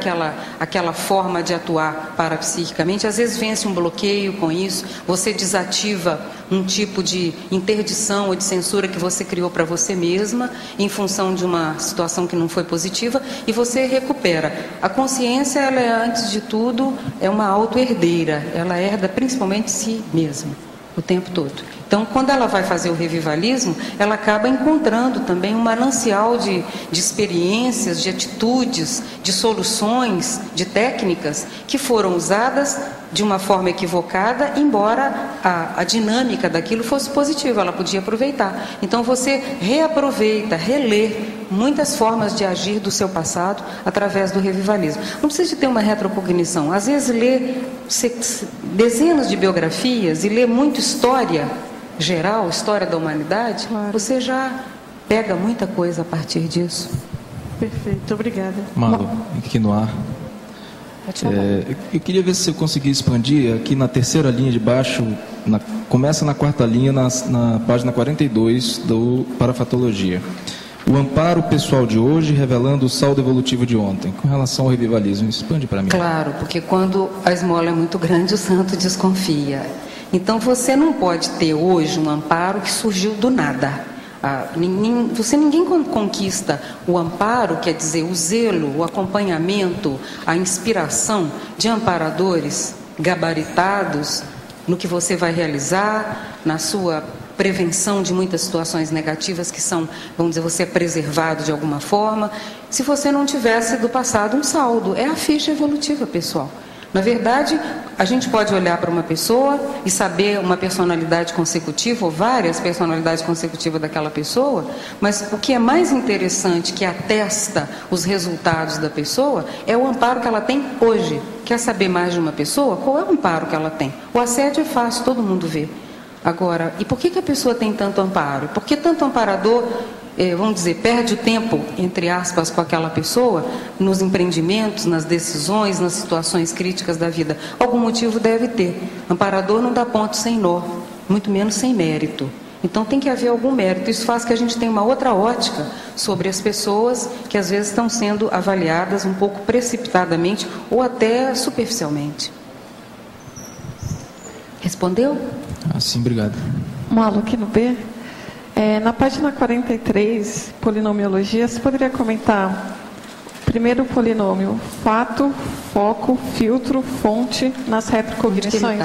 aquela forma de atuar parapsiquicamente. Às vezes vence um bloqueio com isso, você desativa um tipo de interdição ou de censura que você criou para você mesma, em função de uma situação que não foi positiva, e você recupera. A consciência, ela é, antes de tudo, uma autoherdeira. Ela herda principalmente si mesma, o tempo todo. Então, quando ela vai fazer o revivalismo, ela acaba encontrando também um manancial de experiências, de atitudes, de soluções, de técnicas que foram usadas de uma forma equivocada, embora a dinâmica daquilo fosse positiva, ela podia aproveitar. Então, você reaproveita, relê muitas formas de agir do seu passado através do revivalismo. Não precisa de ter uma retrocognição. Às vezes, lê dezenas de biografias e lê muito história geral, história da humanidade, claro. Você já pega muita coisa a partir disso. Perfeito, obrigada. Marlo, aqui no ar. Eu queria ver se eu conseguia expandir aqui na 3ª linha de baixo, começa na 4ª linha, na página 42 do Parafatologia. O amparo pessoal de hoje revelando o saldo evolutivo de ontem, com relação ao revivalismo. Expande para mim. Claro, porque quando a esmola é muito grande, o santo desconfia. Então, você não pode ter hoje um amparo que surgiu do nada. Ninguém conquista o amparo, quer dizer, o zelo, o acompanhamento, a inspiração de amparadores gabaritados no que você vai realizar, na sua prevenção de muitas situações negativas que são, vamos dizer, você é preservado de alguma forma, se você não tivesse do passado um saldo. É a ficha evolutiva, pessoal. Na verdade, a gente pode olhar para uma pessoa e saber uma personalidade consecutiva ou várias personalidades consecutivas daquela pessoa, mas o que é mais interessante, que atesta os resultados da pessoa, é o amparo que ela tem hoje. quer saber mais de uma pessoa, qual é o amparo que ela tem? O assédio é fácil, todo mundo vê. Agora, e por que a pessoa tem tanto amparo? Por que tanto amparador, vamos dizer, perde o tempo, entre aspas, com aquela pessoa, nos empreendimentos, nas decisões, nas situações críticas da vida? Algum motivo deve ter. Amparador não dá ponto sem nó, muito menos sem mérito. Então tem que haver algum mérito. Isso faz que a gente tenha uma outra ótica sobre as pessoas que às vezes estão sendo avaliadas um pouco precipitadamente ou até superficialmente. Respondeu? Sim, obrigado. Malo, aqui no B. Na página 43, polinomiologia, você poderia comentar primeiro polinômio, fato, foco, filtro, fonte nas retrocognições?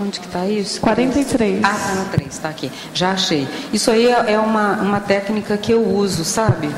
Onde que está isso? 43. Ah, está no 3, está aqui. Já achei. Isso aí é uma técnica que eu uso, sabe?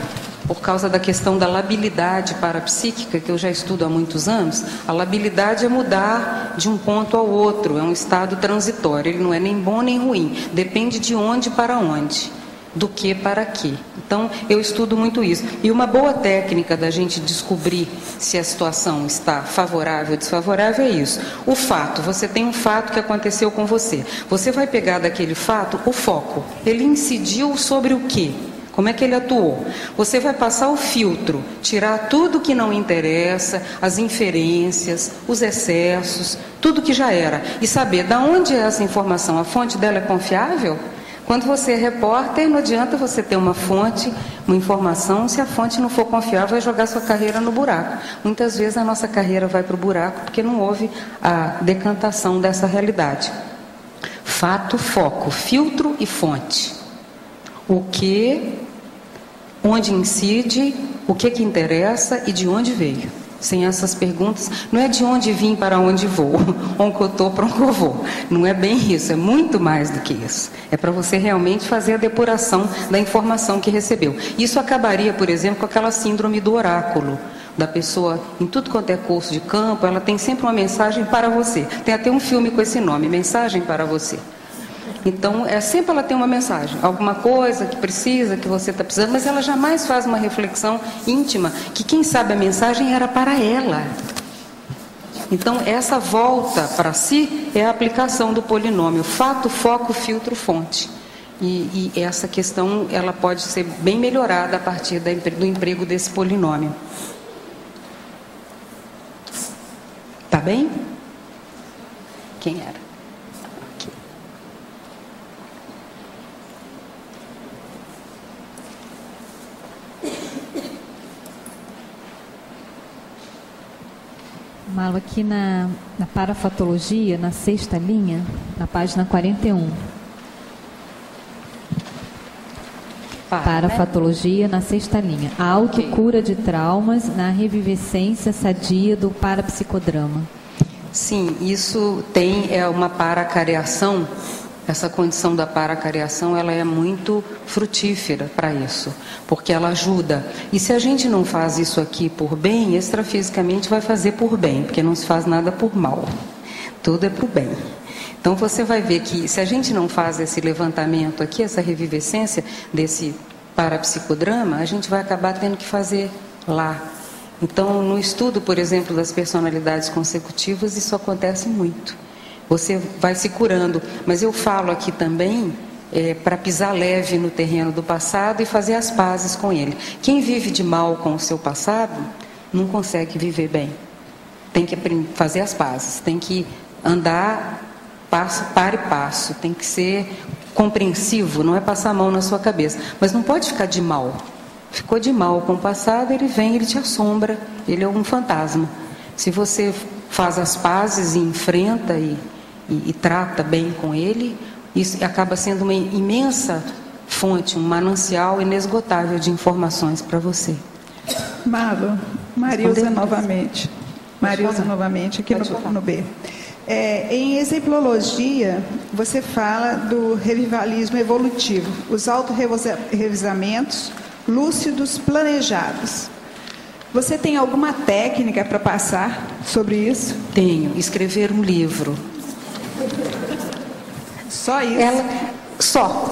Por causa da questão da labilidade parapsíquica, que eu já estudo há muitos anos. A labilidade é mudar de um ponto ao outro, é um estado transitório. Ele não é nem bom nem ruim. Depende de onde para onde. Do que para quê. Então, eu estudo muito isso. E uma boa técnica da gente descobrir se a situação está favorável ou desfavorável é isso. O fato, você tem um fato que aconteceu com você. Você vai pegar daquele fato o foco. Ele incidiu sobre o quê? Como é que ele atuou? Você vai passar o filtro, tirar tudo que não interessa, as inferências, os excessos, tudo que já era. E saber de onde é essa informação. A fonte dela é confiável? Quando você é repórter, não adianta você ter uma fonte, uma informação, se a fonte não for confiável, vai jogar sua carreira no buraco. Muitas vezes a nossa carreira vai para o buraco porque não houve a decantação dessa realidade. Fato, foco, filtro e fonte. O que, onde incide, o que interessa e de onde veio. Sem essas perguntas, não é de onde vim para onde vou, onde eu estou para onde eu vou. Não é bem isso, é muito mais do que isso. É para você realmente fazer a depuração da informação que recebeu. Isso acabaria, por exemplo, com aquela síndrome do oráculo. Da pessoa, em tudo quanto é curso de campo, ela tem sempre uma mensagem para você. Tem até um filme com esse nome, Mensagem para Você. Então, sempre ela tem uma mensagem, alguma coisa que precisa, que você está precisando, mas ela jamais faz uma reflexão íntima, que quem sabe a mensagem era para ela. Então, essa volta para si é a aplicação do polinômio, fato, foco, filtro, fonte. E essa questão, ela pode ser bem melhorada a partir do emprego desse polinômio. Tá bem? Quem era? Malo, aqui na parafatologia, na 6ª linha, na página 41. Parafatologia, na 6ª linha. A autocura de traumas na revivescência sadia do parapsicodrama. Sim, isso é uma paracareação. Essa condição da paracareação, ela é muito frutífera para isso, porque ela ajuda. E se a gente não faz isso aqui por bem, extrafisicamente vai fazer por bem, porque não se faz nada por mal. Tudo é para o bem. Então você vai ver que se a gente não faz esse levantamento aqui, essa revivescência desse parapsicodrama, a gente vai acabar tendo que fazer lá. Então, no estudo, por exemplo, das personalidades consecutivas, isso acontece muito. Você vai se curando, mas eu falo aqui também para pisar leve no terreno do passado e fazer as pazes com ele. Quem vive de mal com o seu passado não consegue viver bem. Tem que fazer as pazes, tem que andar passo para passo, tem que ser compreensivo, não é passar a mão na sua cabeça, mas não pode ficar de mal. Ficou de mal com o passado, ele vem, ele te assombra, ele é um fantasma. Se você faz as pazes e enfrenta e trata bem com ele, isso acaba sendo uma imensa fonte, um manancial inesgotável de informações para você. Malo, Marilza novamente. Marilza novamente, aqui no B. Em exemplologia, você fala do revivalismo evolutivo, os autorrevisamentos lúcidos planejados. Você tem alguma técnica para passar sobre isso? Tenho, escrever um livro. Só isso? Só.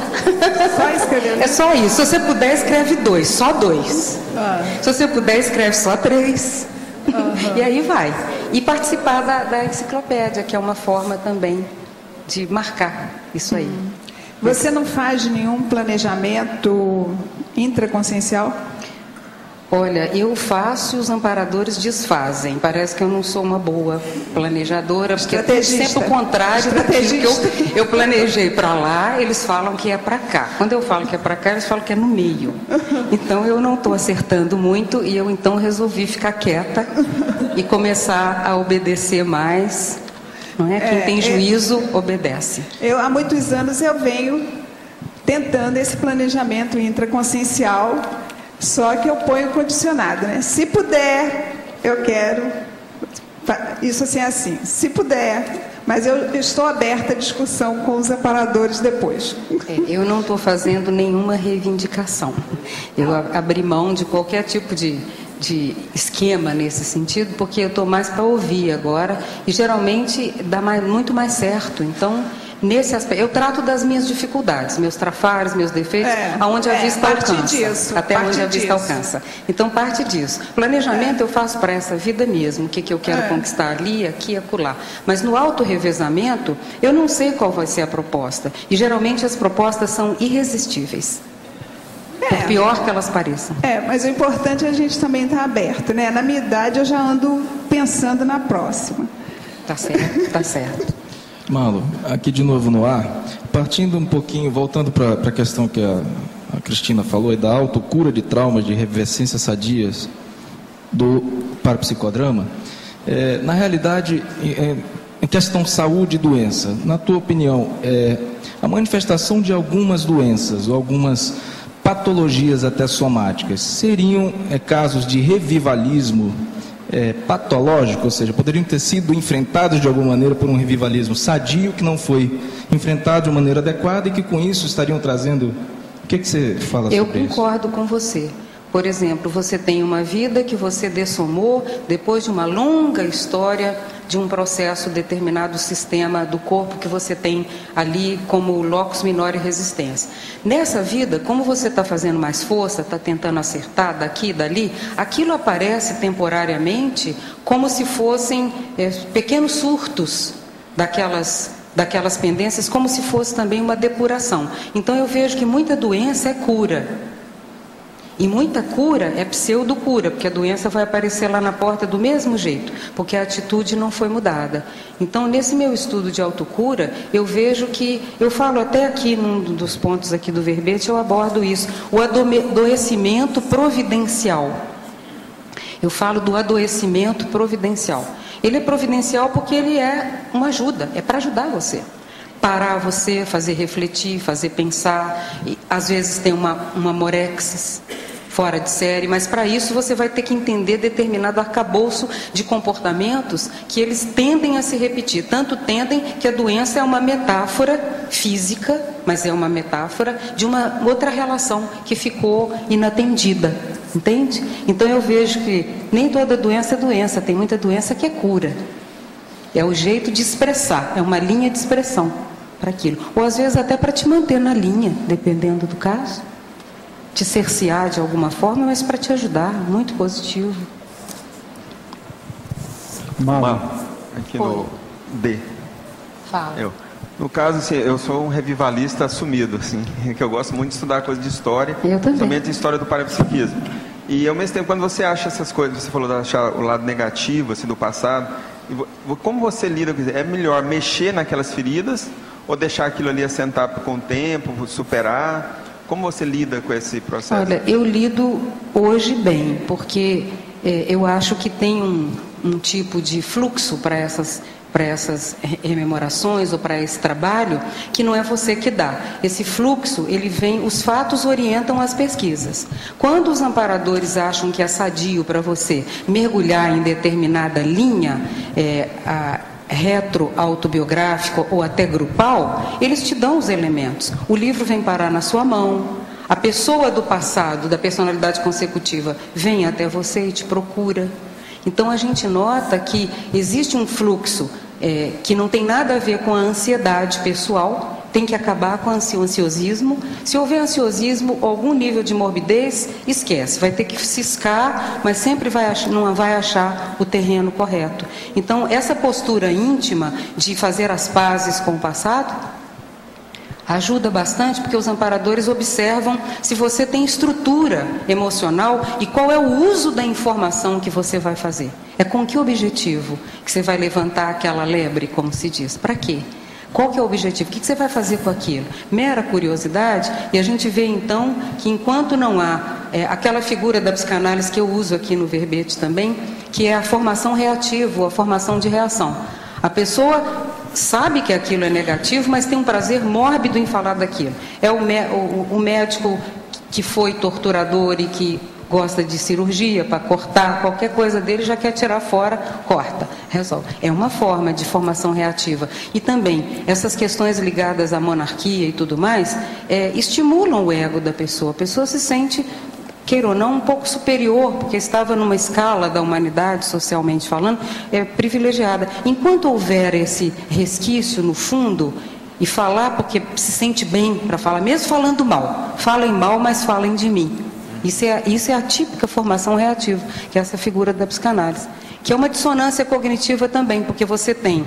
Só escrever? É só isso. Se você puder, escreve 2, só 2. Se você puder, escreve só 3. E aí vai. E participar da enciclopédia, que é uma forma também de marcar isso aí. Você não faz nenhum planejamento intraconsciencial? Olha, eu faço e os amparadores desfazem. Parece que eu não sou uma boa planejadora, porque é sempre o contrário daquilo que eu planejei para lá, eles falam que é para cá. Quando eu falo que é para cá, eles falam que é no meio. Então eu não estou acertando muito e eu então resolvi ficar quieta e começar a obedecer mais. Não é? Quem tem juízo obedece. Há muitos anos eu venho tentando esse planejamento intraconsciencial. Só que eu ponho condicionado, né? Se puder, eu quero. Isso assim. Se puder. Mas eu estou aberta à discussão com os amparadores depois. Eu não estou fazendo nenhuma reivindicação. Eu abri mão de qualquer tipo de esquema nesse sentido, porque eu estou mais para ouvir agora. E geralmente dá muito mais certo. Então, nesse aspecto, eu trato das minhas dificuldades, meus trafares, meus defeitos, aonde a vista alcança. Até onde a vista alcança. Então, parte disso. Planejamento eu faço para essa vida mesmo, o que eu quero conquistar ali, aqui e acolá. Mas no autorrevezamento, eu não sei qual vai ser a proposta. E geralmente as propostas são irresistíveis. Por pior que elas pareçam. Mas o importante é a gente também estar aberto, né? Na minha idade eu já ando pensando na próxima. Tá certo, tá certo. Marlo, aqui de novo no ar, partindo um pouquinho, voltando para a questão que a Cristina falou, da autocura de traumas de revivescências sadias do parapsicodrama, na realidade, em questão saúde e doença, na tua opinião, a manifestação de algumas doenças ou algumas patologias até somáticas seriam casos de revivalismo patológico, ou seja, poderiam ter sido enfrentados de alguma maneira por um revivalismo sadio que não foi enfrentado de maneira adequada e que com isso estariam trazendo... O que você fala sobre isso? Eu concordo com você. Por exemplo, você tem uma vida que você dessomou depois de uma longa história de um processo determinado sistema do corpo que você tem ali como locus minori resistência. Nessa vida, como você está fazendo mais força, está tentando acertar daqui e dali, aquilo aparece temporariamente como se fossem pequenos surtos daquelas pendências, como se fosse também uma depuração. Então eu vejo que muita doença é cura. E muita cura é pseudocura, porque a doença vai aparecer lá na porta do mesmo jeito, porque a atitude não foi mudada. Então, nesse meu estudo de autocura, eu vejo que, eu falo até aqui num dos pontos aqui do verbete, eu abordo isso, o adoecimento providencial. Eu falo do adoecimento providencial. Ele é providencial porque ele é uma ajuda, é para ajudar você. Parar você, fazer refletir, fazer pensar, e, às vezes tem uma morexis fora de série, mas para isso você vai ter que entender determinado arcabouço de comportamentos que eles tendem a se repetir, tanto tendem que a doença é uma metáfora física, mas é uma metáfora de uma outra relação que ficou inatendida, entende? Então eu vejo que nem toda doença é doença, tem muita doença que é cura. É o jeito de expressar, é uma linha de expressão para aquilo. Ou às vezes até para te manter na linha, dependendo do caso. Te cercear de alguma forma, mas para te ajudar, muito positivo. Aqui no D. Fala. No caso, assim, eu sou um revivalista assumido, assim, que eu gosto muito de estudar coisas de história, principalmente a história do parapsiquismo. E ao mesmo tempo, quando você acha essas coisas, você falou de achar o lado negativo assim, do passado, como você lida com isso? É melhor mexer naquelas feridas ou deixar aquilo ali assentar com o tempo, superar? Como você lida com esse processo? Olha, eu lido hoje bem, porque eu acho que tem um tipo de fluxo para essas rememorações ou para esse trabalho que não é você que dá. Esse fluxo, ele vem, os fatos orientam as pesquisas. Quando os amparadores acham que é sadio para você mergulhar em determinada linha, retro-autobiográfica ou até grupal, eles te dão os elementos. O livro vem parar na sua mão, a pessoa do passado, da personalidade consecutiva, vem até você e te procura. Então a gente nota que existe um fluxo que não tem nada a ver com a ansiedade pessoal, tem que acabar com o ansiosismo. Se houver ansiosismo, algum nível de morbidez, esquece. Vai ter que ciscar, mas sempre não vai achar o terreno correto. Então, essa postura íntima de fazer as pazes com o passado ajuda bastante, porque os amparadores observam se você tem estrutura emocional e qual é o uso da informação que você vai fazer. É com que objetivo que você vai levantar aquela lebre, como se diz? Para quê? Qual que é o objetivo? O que você vai fazer com aquilo? Mera curiosidade? E a gente vê então que enquanto não há aquela figura da psicanálise que eu uso aqui no verbete também, que é a formação reativa, a formação de reação. A pessoa sabe que aquilo é negativo, mas tem um prazer mórbido em falar daquilo. É o médico que foi torturador e que gosta de cirurgia para cortar, qualquer coisa dele já quer tirar fora, corta, resolve. É uma forma de formação reativa. E também, essas questões ligadas à monarquia e tudo mais, estimulam o ego da pessoa. A pessoa se sente, queira ou não, um pouco superior, porque estava numa escala da humanidade, socialmente falando, privilegiada. Enquanto houver esse resquício no fundo, e falar porque se sente bem para falar, mesmo falando mal, falem mal, mas falem de mim. Isso é a típica formação reativa, que é essa figura da psicanálise, que é uma dissonância cognitiva também, porque você tem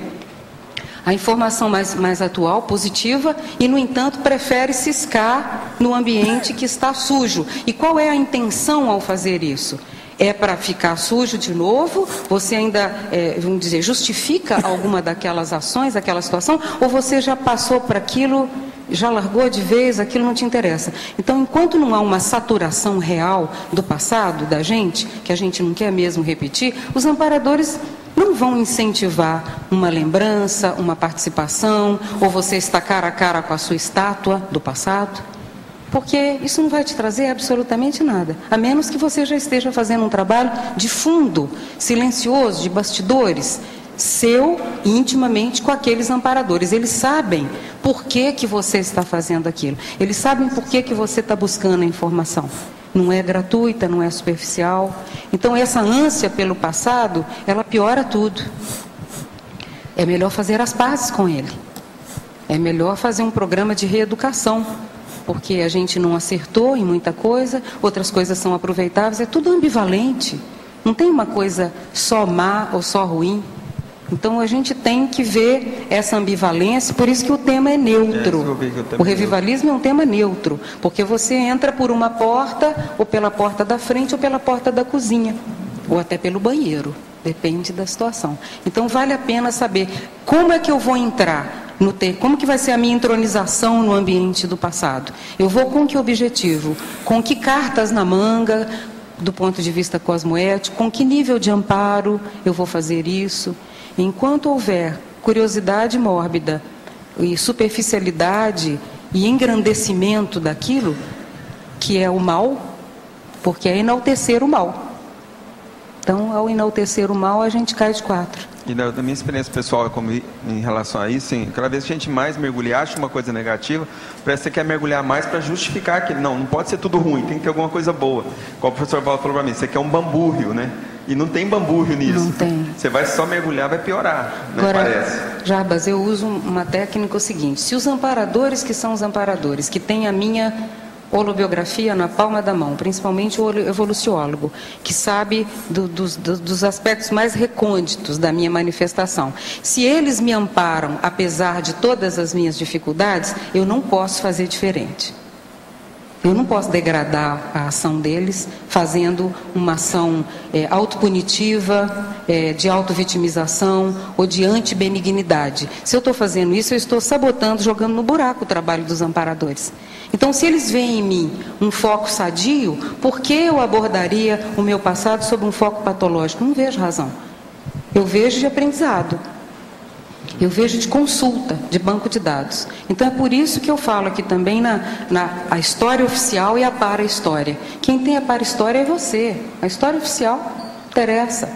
a informação mais atual, positiva, e, no entanto, prefere ciscar no ambiente que está sujo. E qual é a intenção ao fazer isso? É para ficar sujo de novo? Você ainda, vamos dizer, justifica alguma daquelas ações, daquela situação? Ou você já passou por aquilo, já largou de vez, aquilo não te interessa? Então, enquanto não há uma saturação real do passado da gente, que a gente não quer mesmo repetir, os amparadores não vão incentivar uma lembrança, uma participação, ou você estar cara a cara com a sua estátua do passado, porque isso não vai te trazer absolutamente nada, a menos que você já esteja fazendo um trabalho de fundo, silencioso, de bastidores, seu, intimamente, com aqueles amparadores. Eles sabem por que você está fazendo aquilo, eles sabem por que você está buscando a informação. Não é gratuita, não é superficial. Então, essa ânsia pelo passado, ela piora tudo. É melhor fazer as pazes com ele. É melhor fazer um programa de reeducação, porque a gente não acertou em muita coisa, outras coisas são aproveitáveis, é tudo ambivalente. Não tem uma coisa só má ou só ruim. Então, a gente tem que ver essa ambivalência, por isso que o tema é neutro. O revivalismo é um tema neutro, porque você entra por uma porta, ou pela porta da frente, ou pela porta da cozinha, ou até pelo banheiro, depende da situação. Então, vale a pena saber como é que eu vou entrar no tempo, como que vai ser a minha entronização no ambiente do passado. Eu vou com que objetivo? Com que cartas na manga, do ponto de vista cosmoético, com que nível de amparo eu vou fazer isso? Enquanto houver curiosidade mórbida e superficialidade e engrandecimento daquilo, que é o mal, porque é enaltecer o mal. Então, ao enaltecer o mal, a gente cai de quatro. E da minha experiência pessoal em relação a isso, cada vez que a gente mais mergulhar, acha uma coisa negativa, parece que você quer mergulhar mais para justificar aquilo. Não pode ser tudo ruim, tem que ter alguma coisa boa. Como o professor Paulo falou para mim, você quer um bambúrrio, né? E não tem bambúrrio nisso. Não tem. Você vai só mergulhar, vai piorar, né? Agora, parece. Jarbas, eu uso uma técnica o seguinte: se os amparadores que são os amparadores, que têm a minha holobiografia na palma da mão, principalmente o evoluciólogo, que sabe dos aspectos mais recônditos da minha manifestação, se eles me amparam, apesar de todas as minhas dificuldades, eu não posso fazer diferente. Eu não posso degradar a ação deles fazendo uma ação autopunitiva, de autovitimização ou de antibenignidade. Se eu estou fazendo isso, eu estou sabotando, jogando no buraco o trabalho dos amparadores. Então, se eles veem em mim um foco sadio, por que eu abordaria o meu passado sob um foco patológico? Não vejo razão. Eu vejo de aprendizado. Eu vejo de consulta, de banco de dados. Então, é por isso que eu falo aqui também a história oficial e a para-história. Quem tem a para-história é você. A história oficial interessa.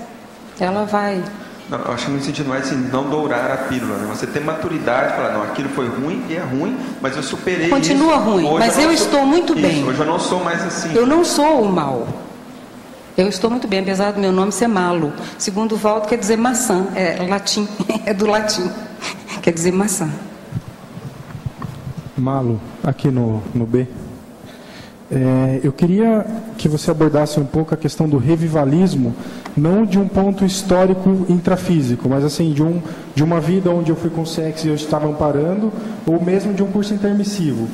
Ela vai... Não, eu acho que no sentido mais assim, não dourar a pílula, né? Você ter maturidade, falar, não, aquilo foi ruim e é ruim, mas eu superei isso. Continua ruim, mas eu estou muito bem. Hoje eu não sou mais assim. Eu não sou o mal. Eu estou muito bem, apesar do meu nome ser malo. Segundo o Valdo, quer dizer maçã, é latim, é do latim, quer dizer maçã. Malo, aqui no B. Eu queria que você abordasse um pouco a questão do revivalismo, não de um ponto histórico intrafísico, mas assim de uma vida onde eu fui com sexo e eu estava amparando, ou mesmo de um curso intermissivo.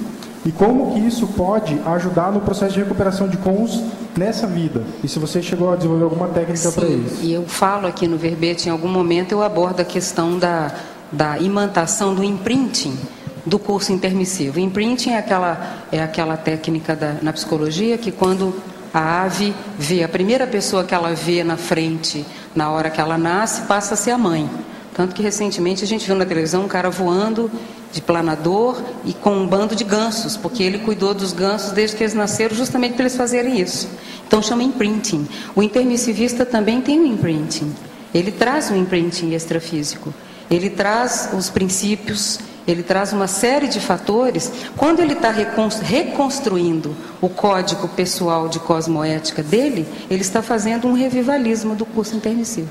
E como que isso pode ajudar no processo de recuperação de cons nessa vida? E se você chegou a desenvolver alguma técnica para isso? E eu falo aqui no verbete, em algum momento eu abordo a questão da imantação do imprinting do curso intermissivo. Imprinting é aquela técnica na psicologia que quando a ave vê, a primeira pessoa que ela vê na frente, na hora que ela nasce, passa a ser a mãe. Tanto que recentemente a gente viu na televisão um cara voando de planador e com um bando de gansos, porque ele cuidou dos gansos desde que eles nasceram, justamente para eles fazerem isso. Então chama imprinting. O intermissivista também tem um imprinting. Ele traz um imprinting extrafísico. Ele traz os princípios, ele traz uma série de fatores. Quando ele está reconstruindo o código pessoal de cosmoética dele, ele está fazendo um revivalismo do curso intermissivo.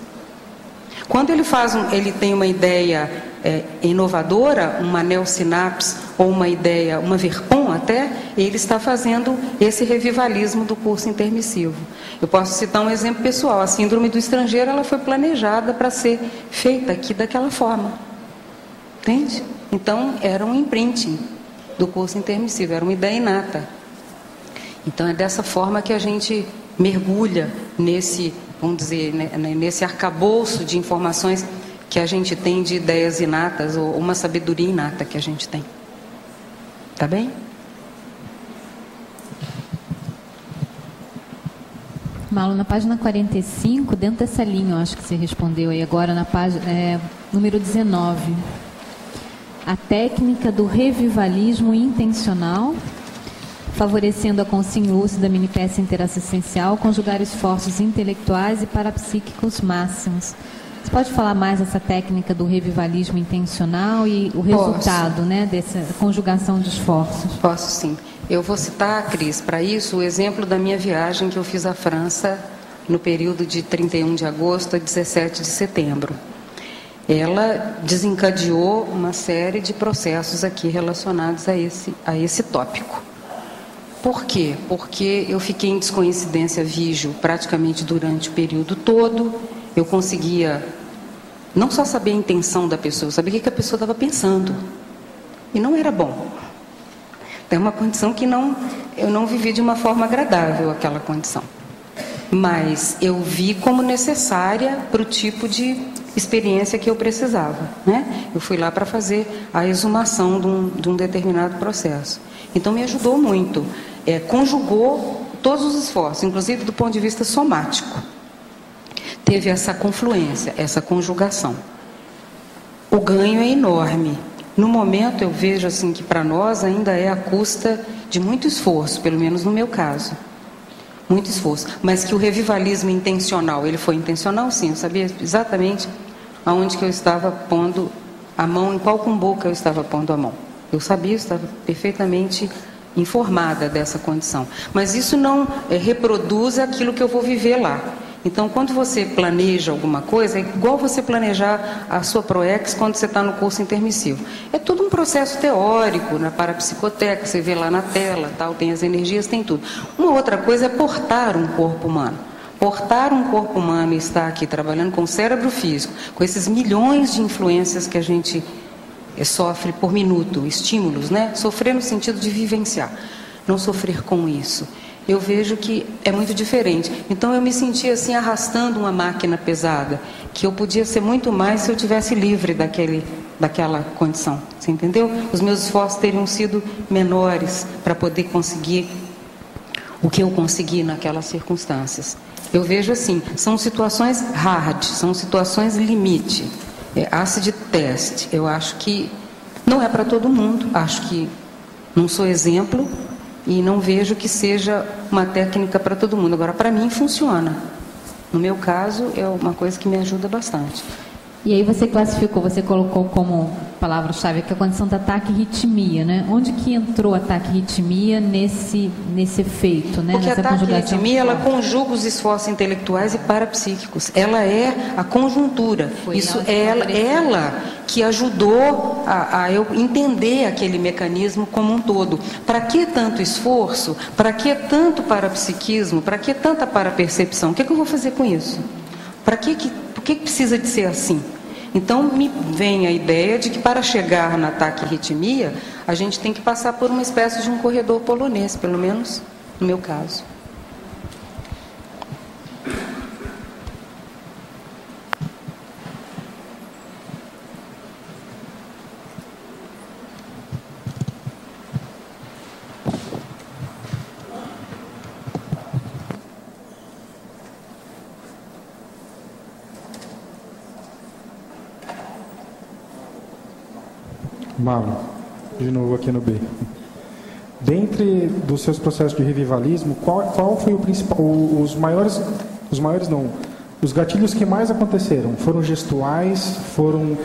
Quando ele tem uma ideia inovadora, uma neosinapse ou uma ideia, uma verpom até, ele está fazendo esse revivalismo do curso intermissivo. Eu posso citar um exemplo pessoal. A síndrome do estrangeiro, ela foi planejada para ser feita aqui daquela forma. Entende? Então, era um imprinting do curso intermissivo, era uma ideia inata. Então, é dessa forma que a gente mergulha nesse, vamos dizer, nesse arcabouço de informações que a gente tem de ideias inatas, ou uma sabedoria inata que a gente tem. Tá bem? Malu, na página 45, dentro dessa linha, eu acho que você respondeu aí agora, na página número 19. A técnica do revivalismo intencional, favorecendo a consciência lúcida, mini peça interassistencial, conjugar esforços intelectuais e parapsíquicos máximos. Você pode falar mais dessa técnica do revivalismo intencional e o resultado, né, dessa conjugação de esforços? Posso sim. Eu vou citar, Cris, para isso, o exemplo da minha viagem que eu fiz à França no período de 31 de agosto a 17 de setembro. Ela desencadeou uma série de processos aqui relacionados a esse tópico. Por quê? Porque eu fiquei em descoincidência vígio praticamente durante o período todo. Eu conseguia não só saber a intenção da pessoa, saber o que a pessoa estava pensando. E não era bom. É uma condição que eu não vivi de uma forma agradável, aquela condição. Mas eu vi como necessária para o tipo de experiência que eu precisava, né? Eu fui lá para fazer a exumação de um determinado processo. Então me ajudou muito. Conjugou todos os esforços, inclusive do ponto de vista somático. Teve essa confluência, essa conjugação. O ganho é enorme. No momento eu vejo assim que para nós ainda é à custa de muito esforço, pelo menos no meu caso. Muito esforço. Mas que o revivalismo intencional, ele foi intencional sim, eu sabia exatamente aonde que eu estava pondo a mão, em qual cumbuca eu estava pondo a mão. Eu sabia, eu estava perfeitamente informada dessa condição. Mas isso não reproduz aquilo que eu vou viver lá. Então, quando você planeja alguma coisa, é igual você planejar a sua ProEx quando você está no curso intermissivo. É tudo um processo teórico, na parapsicoteca, você vê lá na tela, tal, tem as energias, tem tudo. Uma outra coisa é portar um corpo humano. Portar um corpo humano e estar aqui trabalhando com o cérebro físico, com esses milhões de influências que a gente sofre por minuto, estímulos, né? Sofrer no sentido de vivenciar, não sofrer com isso. Eu vejo que é muito diferente. Então eu me senti assim arrastando uma máquina pesada, que eu podia ser muito mais se eu tivesse livre daquela condição. Você entendeu? Os meus esforços teriam sido menores para poder conseguir o que eu consegui naquelas circunstâncias. Eu vejo assim, são situações hard, são situações limite, acid test. Eu acho que não é para todo mundo, acho que não sou exemplo e não vejo que seja uma técnica para todo mundo. Agora, para mim funciona. No meu caso, é uma coisa que me ajuda bastante. E aí você classificou, você colocou como palavra-chave aqui a condição da taquirritmia, né? Onde que entrou a taquirritmia nesse efeito, né? Porque a taquirritmia, ela conjuga os esforços intelectuais e parapsíquicos. Ela é a conjuntura. Isso, ela que ajudou a eu entender aquele mecanismo como um todo. Para que tanto esforço? Para que tanto parapsiquismo? Para que tanta parapercepção? O que eu vou fazer com isso? Por que precisa de ser assim? Então, me vem a ideia de que para chegar na taquirritmia, a gente tem que passar por uma espécie de um corredor polonês, pelo menos no meu caso. Marlon, de novo aqui no B. Dentre dos seus processos de revivalismo, qual foi o principal, os gatilhos que mais aconteceram? Foram gestuais, foram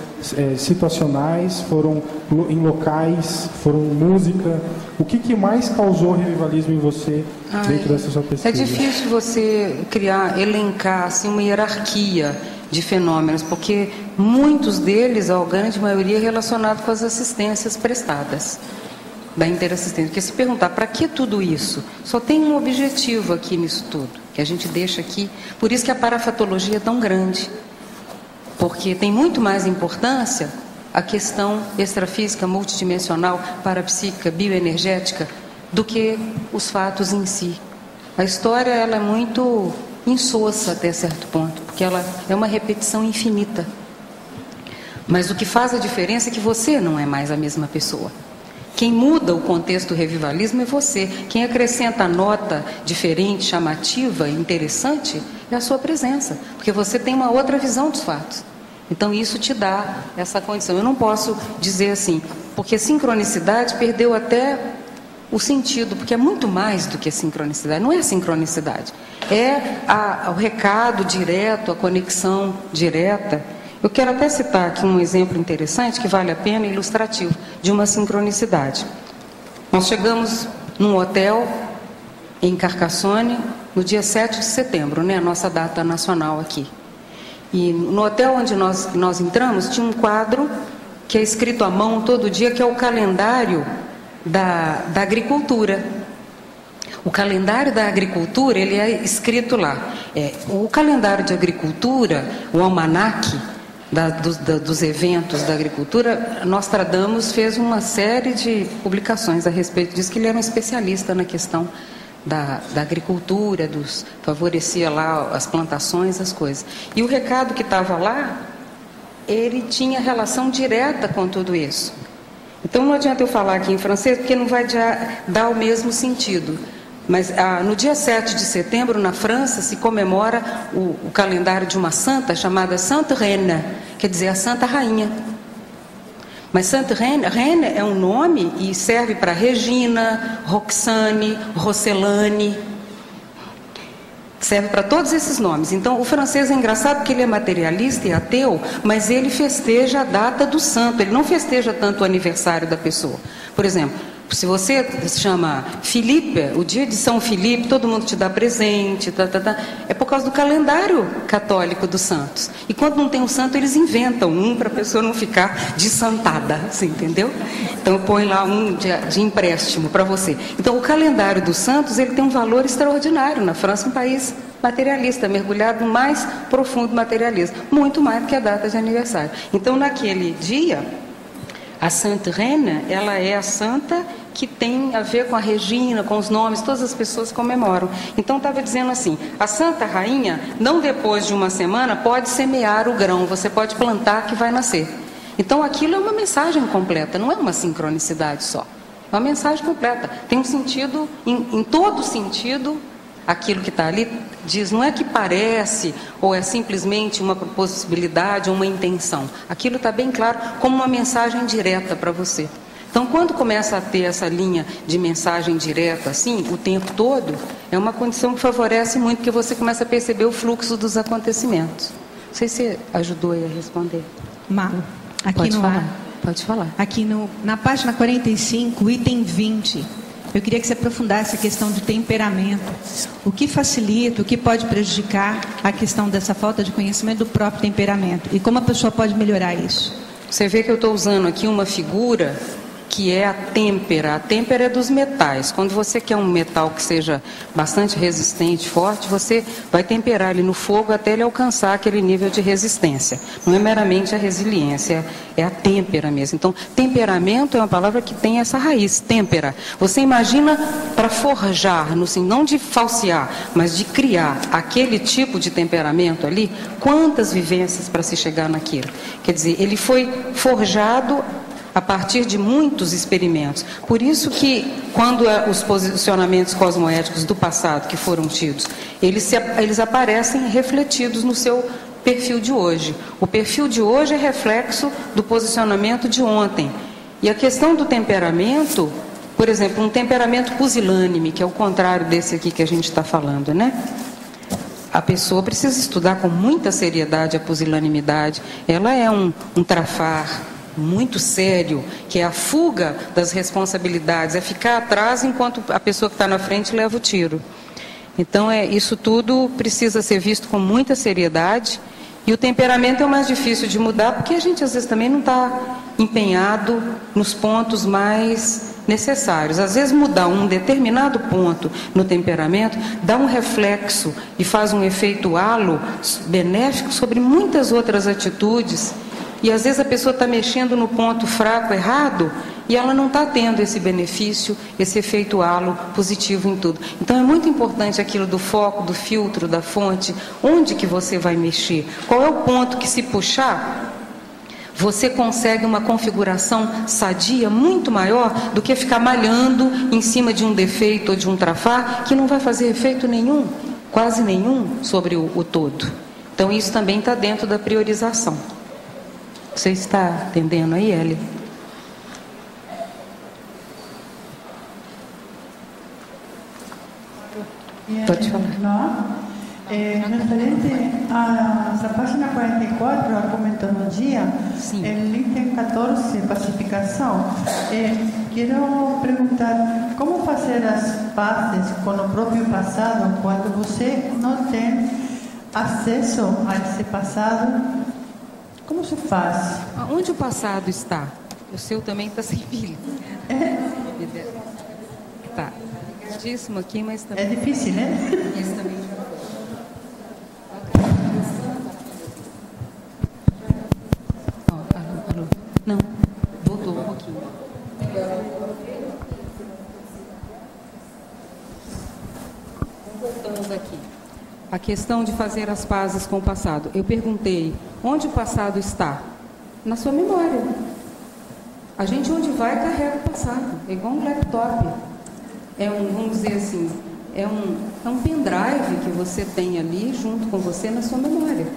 situacionais, foram em locais, foram música? O que mais causou revivalismo em você dentro dessa sua pesquisa? É difícil você elencar assim, uma hierarquia de fenômenos, porque muitos deles, a grande maioria, é relacionado com as assistências prestadas da interassistência. Porque se perguntar para que tudo isso, só tem um objetivo aqui nisso tudo, que a gente deixa aqui. Por isso que a parafatologia é tão grande, porque tem muito mais importância a questão extrafísica, multidimensional, parapsíquica, bioenergética, do que os fatos em si. A história ela é muito insossa até certo ponto, porque ela é uma repetição infinita. Mas o que faz a diferença é que você não é mais a mesma pessoa. Quem muda o contexto do revivalismo é você. Quem acrescenta a nota diferente, chamativa, interessante, é a sua presença, porque você tem uma outra visão dos fatos. Então isso te dá essa condição. Eu não posso dizer assim, porque sincronicidade perdeu até o sentido, porque é muito mais do que a sincronicidade. Não é a sincronicidade, é o recado direto, a conexão direta. Eu quero até citar aqui um exemplo interessante, que vale a pena, ilustrativo, de uma sincronicidade. Nós chegamos num hotel em Carcassonne, no dia 7 de setembro, né, a nossa data nacional aqui. E no hotel onde nós entramos, tinha um quadro que é escrito à mão todo dia, que é o calendário da agricultura. O calendário da agricultura, ele é escrito lá. O calendário de agricultura, o almanaque dos eventos da agricultura, Nostradamus fez uma série de publicações a respeito disso, que ele era um especialista na questão da agricultura, favorecia lá as plantações, as coisas. E o recado que estava lá, ele tinha relação direta com tudo isso. Então não adianta eu falar aqui em francês, porque não vai dar o mesmo sentido. Mas no dia 7 de setembro, na França, se comemora o calendário de uma santa chamada Sainte Reine, quer dizer, a Santa Rainha. Mas Sainte Reine é um nome e serve para Regina, Roxane, Rocelane, serve para todos esses nomes. Então, o francês é engraçado porque ele é materialista e ateu, mas ele festeja a data do santo, ele não festeja tanto o aniversário da pessoa. Por exemplo, se você chama Filipe, o dia de São Filipe, todo mundo te dá presente, é por causa do calendário católico dos santos. E quando não tem um santo, eles inventam um para a pessoa não ficar desantada, você entendeu? Então põe lá um de empréstimo para você. Então o calendário dos santos, ele tem um valor extraordinário. Na França, um país materialista, mergulhado no mais profundo materialismo, muito mais do que a data de aniversário. Então naquele dia, a Sainte Reine, ela é a santa que tem a ver com a Regina, com os nomes, todas as pessoas comemoram. Então estava dizendo assim, a Santa Rainha, não depois de uma semana, pode semear o grão, você pode plantar que vai nascer. Então aquilo é uma mensagem completa, não é uma sincronicidade só. É uma mensagem completa, tem um sentido, em todo sentido, aquilo que está ali diz, não é que parece, ou é simplesmente uma possibilidade, ou uma intenção. Aquilo está bem claro como uma mensagem direta para você. Então, quando começa a ter essa linha de mensagem direta, assim, o tempo todo, é uma condição que favorece muito, porque você começa a perceber o fluxo dos acontecimentos. Não sei se você ajudou aí a responder. Marlon, aqui Pode no falar. ar. Pode falar. Aqui na página 45, item 20, eu queria que você aprofundasse a questão do temperamento. O que facilita, o que pode prejudicar a questão dessa falta de conhecimento do próprio temperamento? E como a pessoa pode melhorar isso? Você vê que eu estou usando aqui uma figura que é a têmpera. A têmpera é dos metais. Quando você quer um metal que seja bastante resistente, forte, você vai temperar ele no fogo até ele alcançar aquele nível de resistência. Não é meramente a resiliência, é a têmpera mesmo. Então, temperamento é uma palavra que tem essa raiz, têmpera. Você imagina para forjar, no sentido não de falsear, mas de criar aquele tipo de temperamento ali, quantas vivências para se chegar naquilo. Quer dizer, ele foi forjado a partir de muitos experimentos. Por isso que, quando os posicionamentos cosmoéticos do passado que foram tidos, eles aparecem refletidos no seu perfil de hoje. O perfil de hoje é reflexo do posicionamento de ontem. E a questão do temperamento, por exemplo, um temperamento pusilânime, que é o contrário desse aqui que a gente está falando, né? A pessoa precisa estudar com muita seriedade a pusilanimidade. Ela é um trafar muito sério, que é a fuga das responsabilidades, é ficar atrás enquanto a pessoa que está na frente leva o tiro. Então, isso tudo precisa ser visto com muita seriedade, e o temperamento é o mais difícil de mudar, porque a gente às vezes também não está empenhado nos pontos mais necessários. Às vezes mudar um determinado ponto no temperamento dá um reflexo e faz um efeito halo benéfico sobre muitas outras atitudes. E às vezes a pessoa está mexendo no ponto fraco, errado, e ela não está tendo esse benefício, esse efeito halo positivo em tudo. Então é muito importante aquilo do foco, do filtro, da fonte, onde que você vai mexer. Qual é o ponto que, se puxar, você consegue uma configuração sadia muito maior do que ficar malhando em cima de um defeito ou de um trafar, que não vai fazer efeito nenhum, quase nenhum, sobre o todo. Então isso também está dentro da priorização. Você está entendendo aí, Eli? Pode falar. Não. Referente à página 44, a comentologia, el item 14, pacificação, quero perguntar como fazer as pazes com o próprio passado quando você não tem acesso a esse passado. Como se faz? Onde o passado está? O seu também está sem pilha. Tá. Justíssimo aqui, mas também... É difícil, né? Isso também já foi. Alô. Não, voltou um pouquinho. Voltamos aqui. A questão de fazer as pazes com o passado. Eu perguntei, onde o passado está? Na sua memória. A gente, onde vai, carrega o passado. É igual um laptop. Vamos dizer assim, é um pendrive que você tem ali junto com você na sua memória.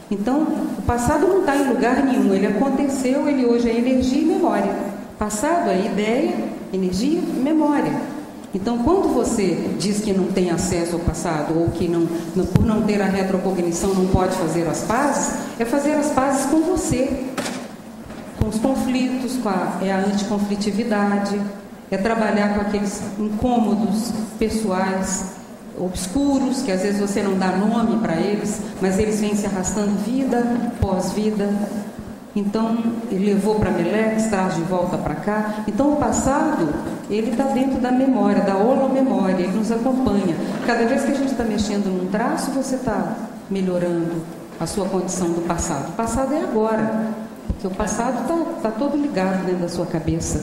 Então, o passado não está em lugar nenhum. Ele aconteceu, ele hoje é energia e memória. Passado é ideia, energia e memória. Então, quando você diz que não tem acesso ao passado, ou que por não ter a retrocognição não pode fazer as pazes, é fazer as pazes com você, com os conflitos, é a anticonflitividade, é trabalhar com aqueles incômodos pessoais, obscuros, que às vezes você não dá nome para eles, mas eles vêm se arrastando vida pós-vida. Então, ele levou para Melex, traz de volta para cá. Então, o passado, ele está dentro da memória, da holomemória, ele nos acompanha. Cada vez que a gente está mexendo num traço, você está melhorando a sua condição do passado. O passado é agora, porque o passado está todo ligado dentro da sua cabeça.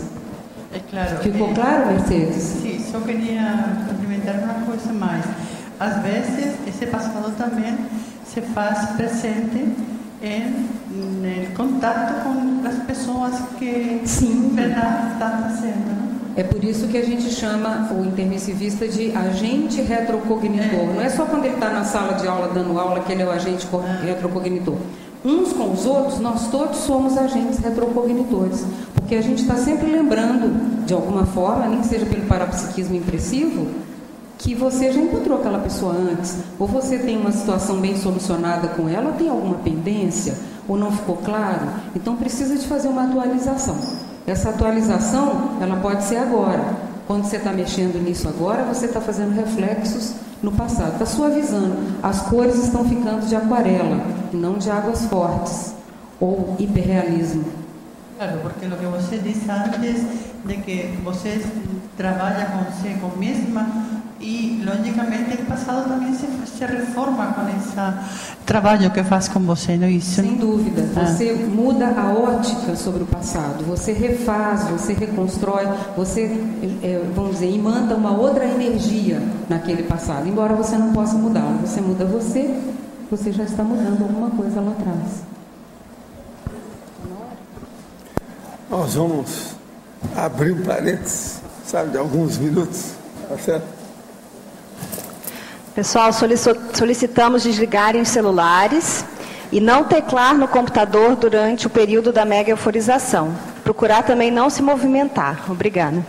É claro. Ficou claro, Mercedes? Sim, só queria complementar uma coisa mais. Às vezes, esse passado também se faz presente em contato com as pessoas que sim, estão fazendo. É por isso que a gente chama o intermissivista de agente retrocognitor. Não é só quando ele está na sala de aula dando aula que ele é o agente retrocognitor. Uns com os outros, nós todos somos agentes retrocognitores, porque a gente está sempre lembrando, de alguma forma, nem que seja pelo parapsiquismo impressivo, que você já encontrou aquela pessoa antes, ou você tem uma situação bem solucionada com ela, ou tem alguma pendência, ou não ficou claro. Então precisa de fazer uma atualização. Essa atualização, ela pode ser agora. Quando você está mexendo nisso agora, você está fazendo reflexos no passado, está suavizando. As cores estão ficando de aquarela, e não de águas fortes, ou hiperrealismo. Claro, porque o que você disse antes de que você trabalha consigo mesma e, logicamente, o passado também se reforma com esse trabalho que faz com você, não é isso? Sem dúvida. Você muda a ótica sobre o passado, você refaz, você reconstrói, você, vamos dizer, imanta uma outra energia naquele passado. Embora você não possa mudá-lo, você muda você já está mudando alguma coisa lá atrás. Nós vamos abrir um parênteses, sabe, de alguns minutos, tá certo? Pessoal, solicitamos desligarem os celulares e não teclar no computador durante o período da mega euforização. Procurar também não se movimentar. Obrigada.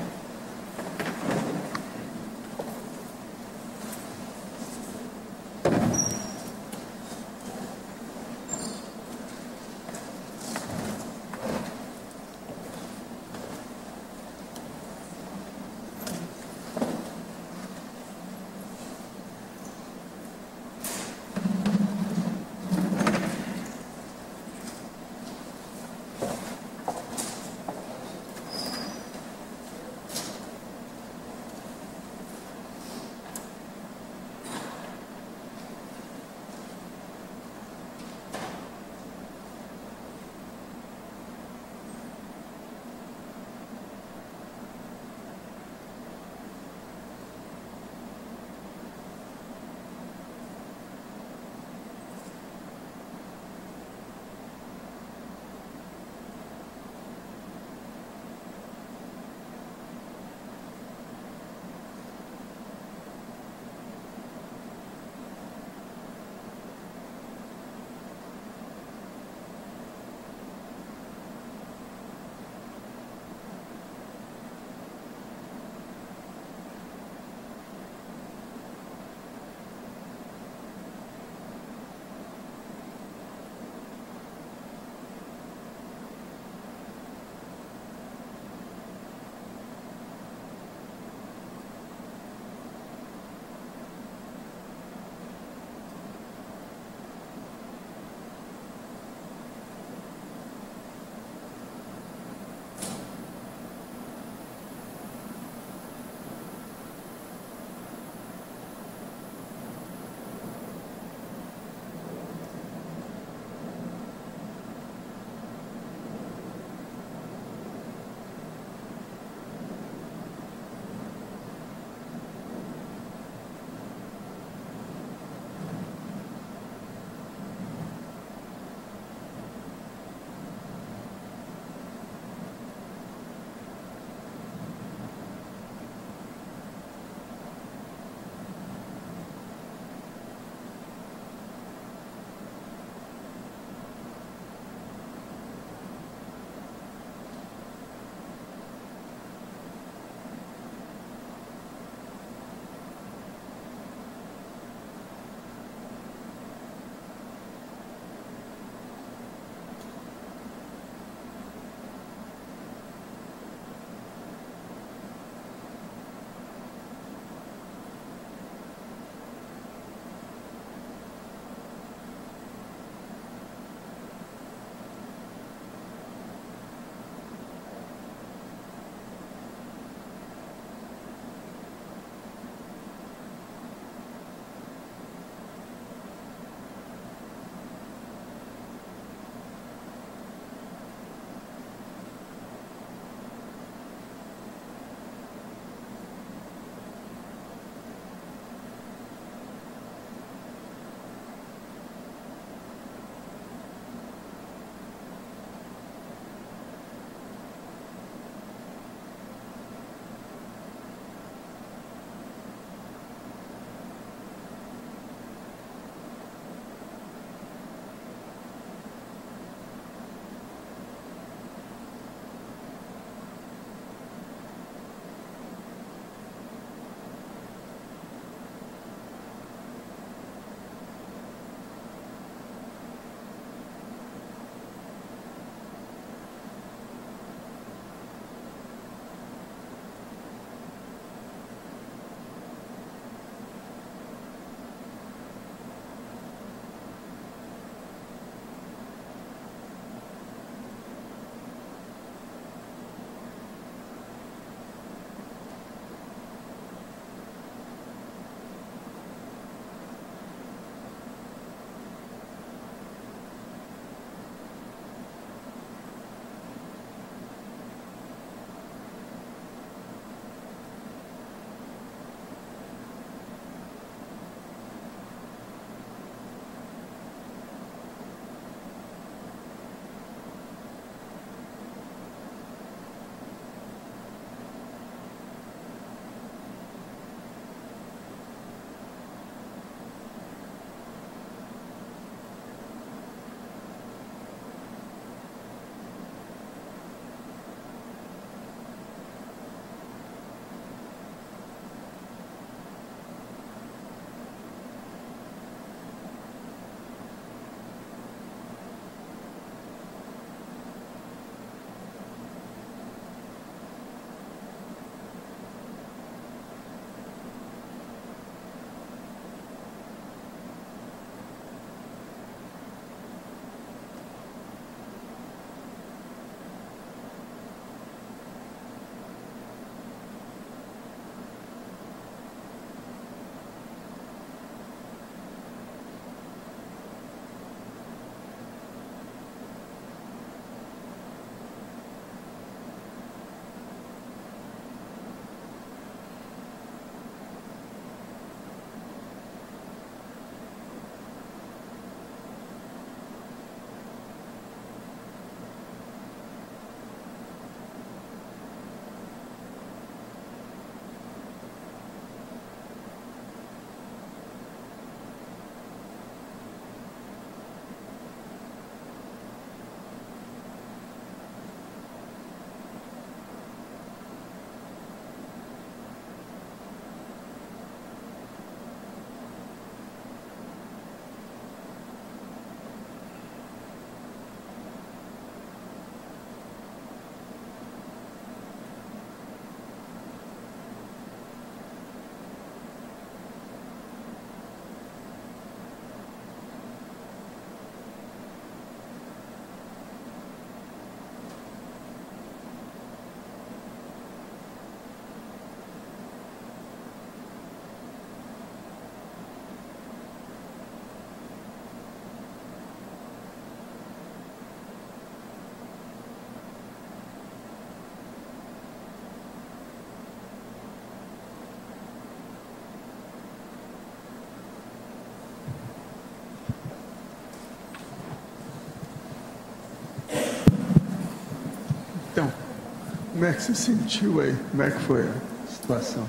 Como é que você sentiu aí? Como é que foi a situação?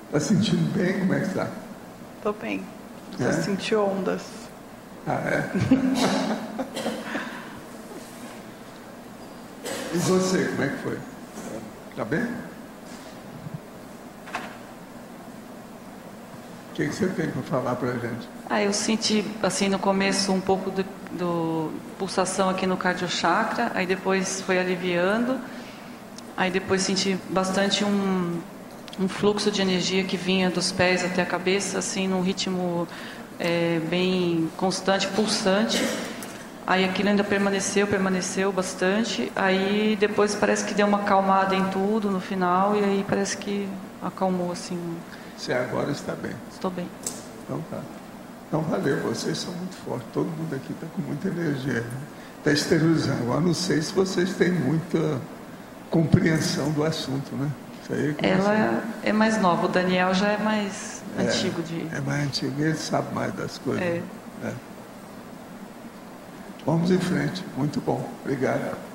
Está sentindo bem? Como é que está? Estou bem. Já senti ondas. Ah, é? E você, como é que foi? Está bem? O que você tem para falar para a gente? Eu senti, assim, no começo um pouco do pulsação aqui no cardiochakra, aí depois foi aliviando, aí depois senti bastante um fluxo de energia que vinha dos pés até a cabeça, assim, num ritmo bem constante, pulsante. Aí aquilo ainda permaneceu bastante. Aí depois parece que deu uma acalmada em tudo no final, e aí parece que acalmou, assim. Você agora está bem? Estou bem. Então tá. Então valeu, vocês são muito fortes. Todo mundo aqui está com muita energia. Está esterilizando. Agora não sei se vocês têm muita compreensão do assunto, né? Ela é mais nova, o Daniel já é mais antigo. É mais antigo, ele sabe mais das coisas. Vamos em frente, muito bom, obrigado.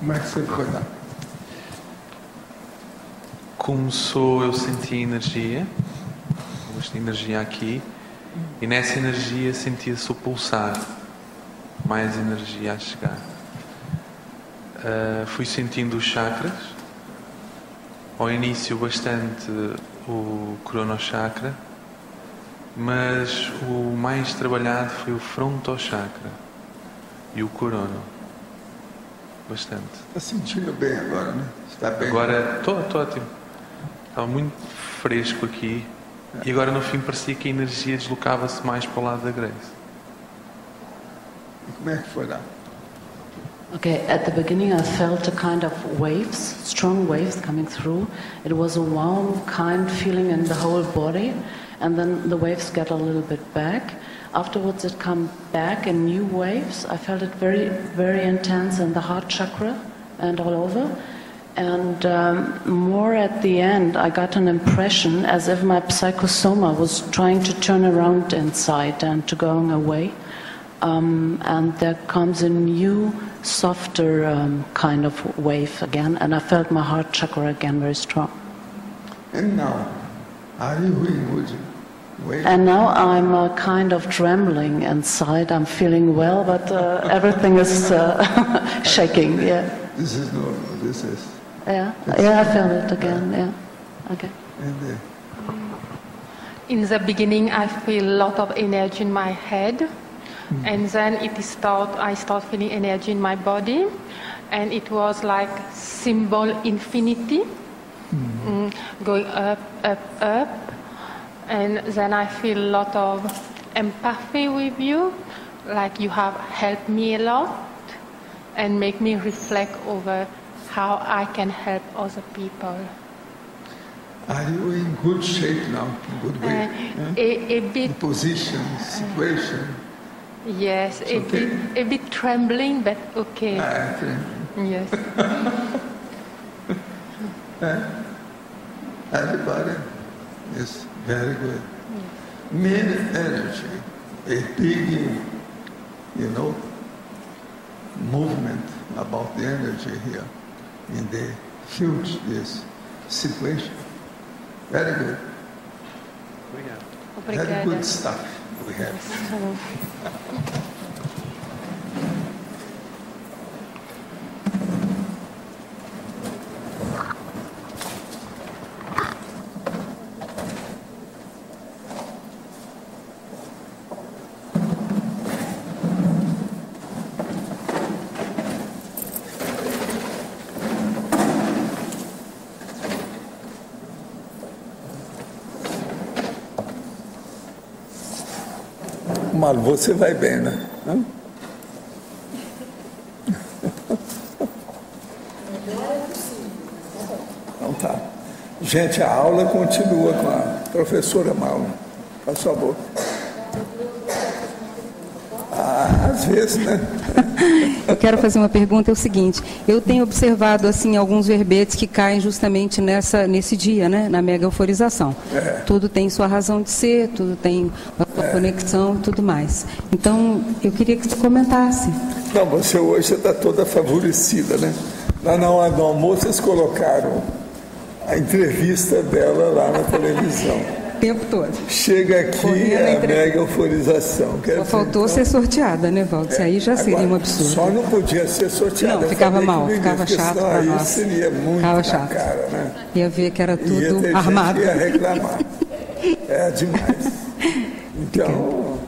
Como é que você foi lá? Começou, eu senti energia aqui, e nessa energia sentia-se o pulsar, mais energia a chegar. Fui sentindo os chakras, ao início bastante o cronochakra, mas o mais trabalhado foi o frontochakra e o corono, bastante. Está sentindo bem agora, né? Está bem? Agora estou ótimo. Estava muito fresco aqui. E agora no fim parecia que a energia deslocava-se mais para o lado da Grace. E como é que foi lá? Okay, at the beginning I felt a kind of waves, strong waves coming through. It was a warm kind feeling in the whole body, and then the waves get a little bit back. Afterwards it come back in new waves. I felt it very, very intense in the heart chakra and all over. And more at the end, I got an impression as if my psychosoma was trying to turn around inside and to going away. And there comes a new, softer kind of wave again, and I felt my heart chakra again very strong. And now, are you in good way? And now I'm kind of trembling inside. I'm feeling well, but everything is shaking. Yeah. This is normal. This is. Yeah, I felt it again. Yeah, okay. In the beginning, I feel a lot of energy in my head, and then I start feeling energy in my body, and it was like symbol infinity, going up, up, up, and then I feel a lot of empathy with you, like you have helped me a lot, and make me reflect over how I can help other people. Are you in good shape now? In good way? A bit. The position, situation. Yes, a bit trembling, but okay. Trembling. Yes. Everybody is very good. Many energy, a big, movement about the energy here. And they huge this situation. Very good. Very good stuff we have. Malu, você vai bem, né? Então tá. Gente, a aula continua com a professora Malu. Por favor. Às vezes, né? Eu quero fazer uma pergunta, é o seguinte, eu tenho observado assim alguns verbetes que caem justamente nesse dia, né, na mega euforização. Tudo tem sua razão de ser, tudo tem a sua conexão e tudo mais. Então, eu queria que você comentasse. Não, você hoje está toda favorecida, né? Lá na hora do almoço, vocês colocaram a entrevista dela lá na televisão. O tempo todo. Chega aqui a mega euforização. Só faltou ser sorteada, né, Valdo? Isso aí já seria um absurdo. Só não podia ser sorteada. Não, ficava mal, ficava chato para nós. Seria muito ficava chato. Cara, né? Ia ver que era tudo ia ter armado. Gente que ia reclamar. É demais. Então,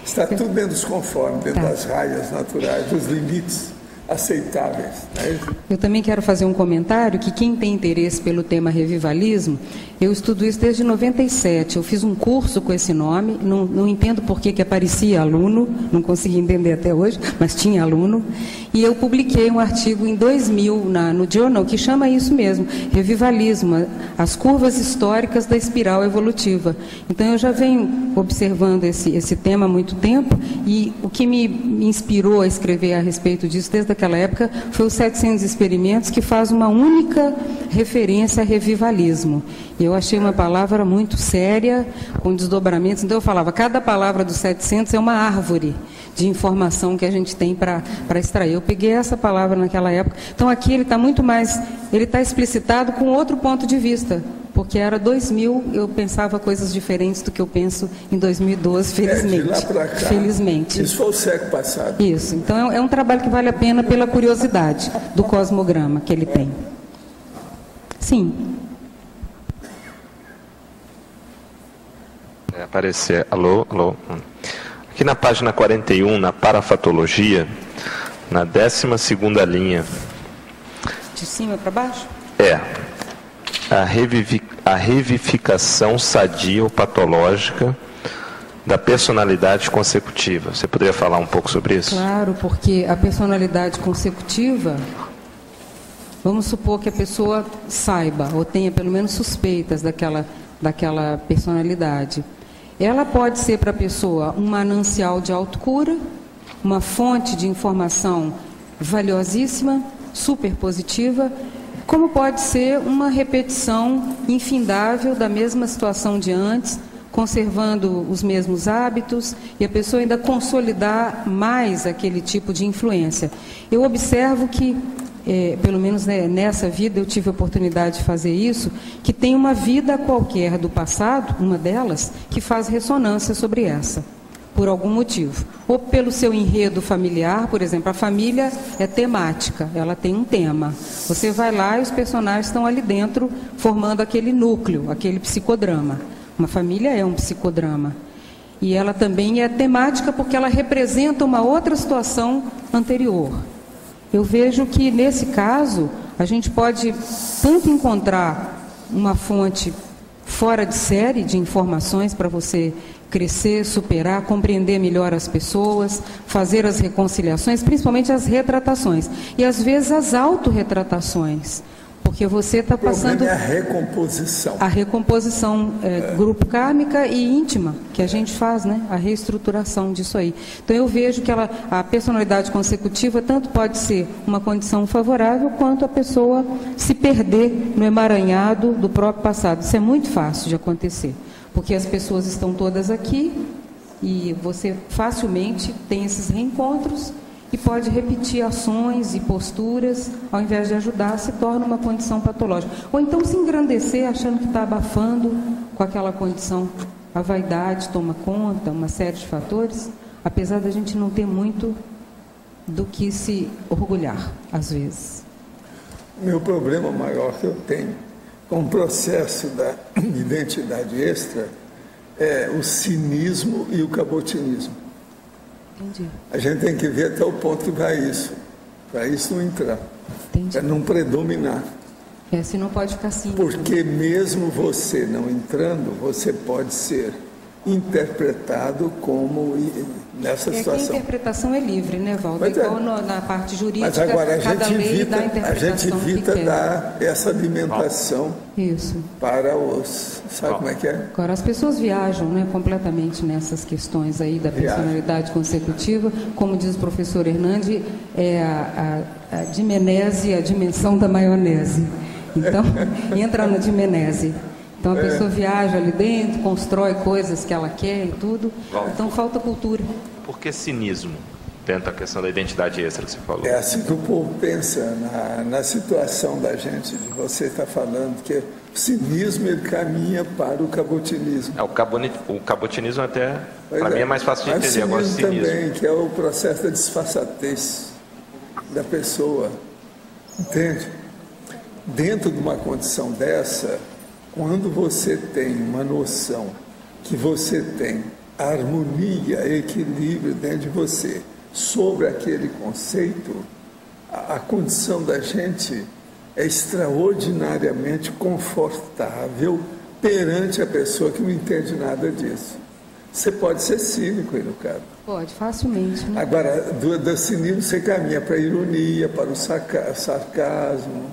está tudo dentro dos conformes, dentro das raias naturais, dos limites aceitáveis. Né? Eu também quero fazer um comentário que quem tem interesse pelo tema revivalismo, eu estudo isso desde 97. Eu fiz um curso com esse nome, não entendo por que aparecia aluno, não consegui entender até hoje, mas tinha aluno. E eu publiquei um artigo em 2000 no Journal que chama isso mesmo, revivalismo, as curvas históricas da espiral evolutiva. Então eu já venho observando esse tema há muito tempo e o que me inspirou a escrever a respeito disso desde aquela época foi os 700 experimentos, que faz uma única referência a revivalismo. E eu achei uma palavra muito séria, com desdobramentos. Então eu falava, cada palavra dos 700 é uma árvore de informação que a gente tem para extrair. Eu peguei essa palavra naquela época. Então, aqui ele está muito mais, ele está explicitado com outro ponto de vista, porque era 2000, eu pensava coisas diferentes do que eu penso em 2012, felizmente. De lá para cá, felizmente. Isso foi o século passado. Isso. Então, é um trabalho que vale a pena pela curiosidade do cosmograma que ele tem. Sim. Aparecer. Alô? Aqui na página 41, na parafatologia, na 12ª linha. De cima para baixo? A revivificação sadia ou patológica da personalidade consecutiva. Você poderia falar um pouco sobre isso? Claro, porque a personalidade consecutiva, vamos supor que a pessoa saiba, ou tenha pelo menos suspeitas daquela personalidade. Ela pode ser para a pessoa um manancial de autocura, uma fonte de informação valiosíssima, super positiva, como pode ser uma repetição infindável da mesma situação de antes, conservando os mesmos hábitos e a pessoa ainda consolidar mais aquele tipo de influência. Eu observo que, pelo menos nessa vida eu tive a oportunidade de fazer isso, que tem uma vida qualquer do passado, uma delas, que faz ressonância sobre essa, por algum motivo. Ou pelo seu enredo familiar, por exemplo, a família é temática, ela tem um tema. Você vai lá e os personagens estão ali dentro, formando aquele núcleo, aquele psicodrama. Uma família é um psicodrama. E ela também é temática porque ela representa uma outra situação anterior. Eu vejo que, nesse caso, a gente pode tanto encontrar uma fonte fora de série de informações para você crescer, superar, compreender melhor as pessoas, fazer as reconciliações, principalmente as retratações. E, às vezes, as autorretratações. Porque você está passando... O problema é a recomposição. A recomposição grupo kármica e íntima, que a gente faz, né? A reestruturação disso aí. Então, eu vejo que a personalidade consecutiva tanto pode ser uma condição favorável, quanto a pessoa se perder no emaranhado do próprio passado. Isso é muito fácil de acontecer, porque as pessoas estão todas aqui e você facilmente tem esses reencontros e pode repetir ações e posturas, ao invés de ajudar, se torna uma condição patológica. Ou então se engrandecer achando que está abafando com aquela condição. A vaidade toma conta, uma série de fatores, apesar da gente não ter muito do que se orgulhar, às vezes. Meu problema maior que eu tenho com o processo da identidade extra é o cinismo e o cabotinismo. Entendi. A gente tem que ver até o ponto que vai isso, para isso não entrar, para não predominar. Se não pode ficar assim. Porque mesmo você não entrando, você pode ser interpretado como nessa situação. A interpretação é livre, né, Valdo? Igual na parte jurídica, mas agora a gente evita dar essa alimentação para os... Sabe como é que é? Agora, as pessoas viajam, né, completamente nessas questões aí da personalidade consecutiva. Como diz o professor Hernandes, é a dimenese, a dimensão da maionese. Então, entra na dimenese. Então, a pessoa viaja ali dentro, constrói coisas que ela quer e tudo. Então, falta cultura. Por que cinismo dentro da questão da identidade extra que você falou? É assim que o povo pensa na situação da gente, de você estar falando que o cinismo ele caminha para o cabotinismo. O cabotinismo até, para mim, é mais fácil de entender. Agora, o cinismo também, que é o processo da disfarçatez da pessoa. Entende? Dentro de uma condição dessa, quando você tem uma noção que você tem harmonia, equilíbrio dentro de você sobre aquele conceito, a condição da gente é extraordinariamente confortável perante a pessoa que não entende nada disso. Você pode ser cínico, educado. Pode, facilmente. Né? Agora, do cinismo você caminha para a ironia, para o sarcasmo.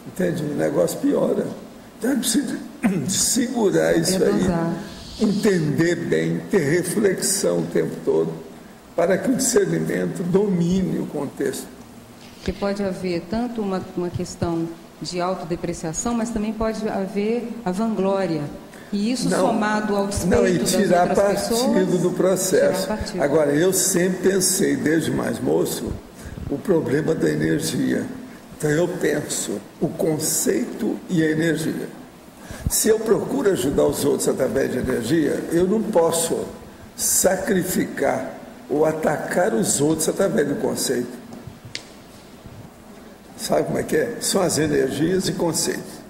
Entende? O negócio piora. Então, precisa de segurar isso aí, entender bem, ter reflexão o tempo todo, para que o discernimento domine o contexto. Porque pode haver tanto uma questão de autodepreciação, mas também pode haver a vanglória. E isso somado ao despeito e tirar das outras partido pessoas, do processo. partido. Agora, eu sempre pensei, desde mais moço, o problema da energia. Então, eu penso o conceito e a energia. Se eu procuro ajudar os outros através de energia, eu não posso sacrificar ou atacar os outros através do conceito. Sabe como é que é? São as energias e conceitos.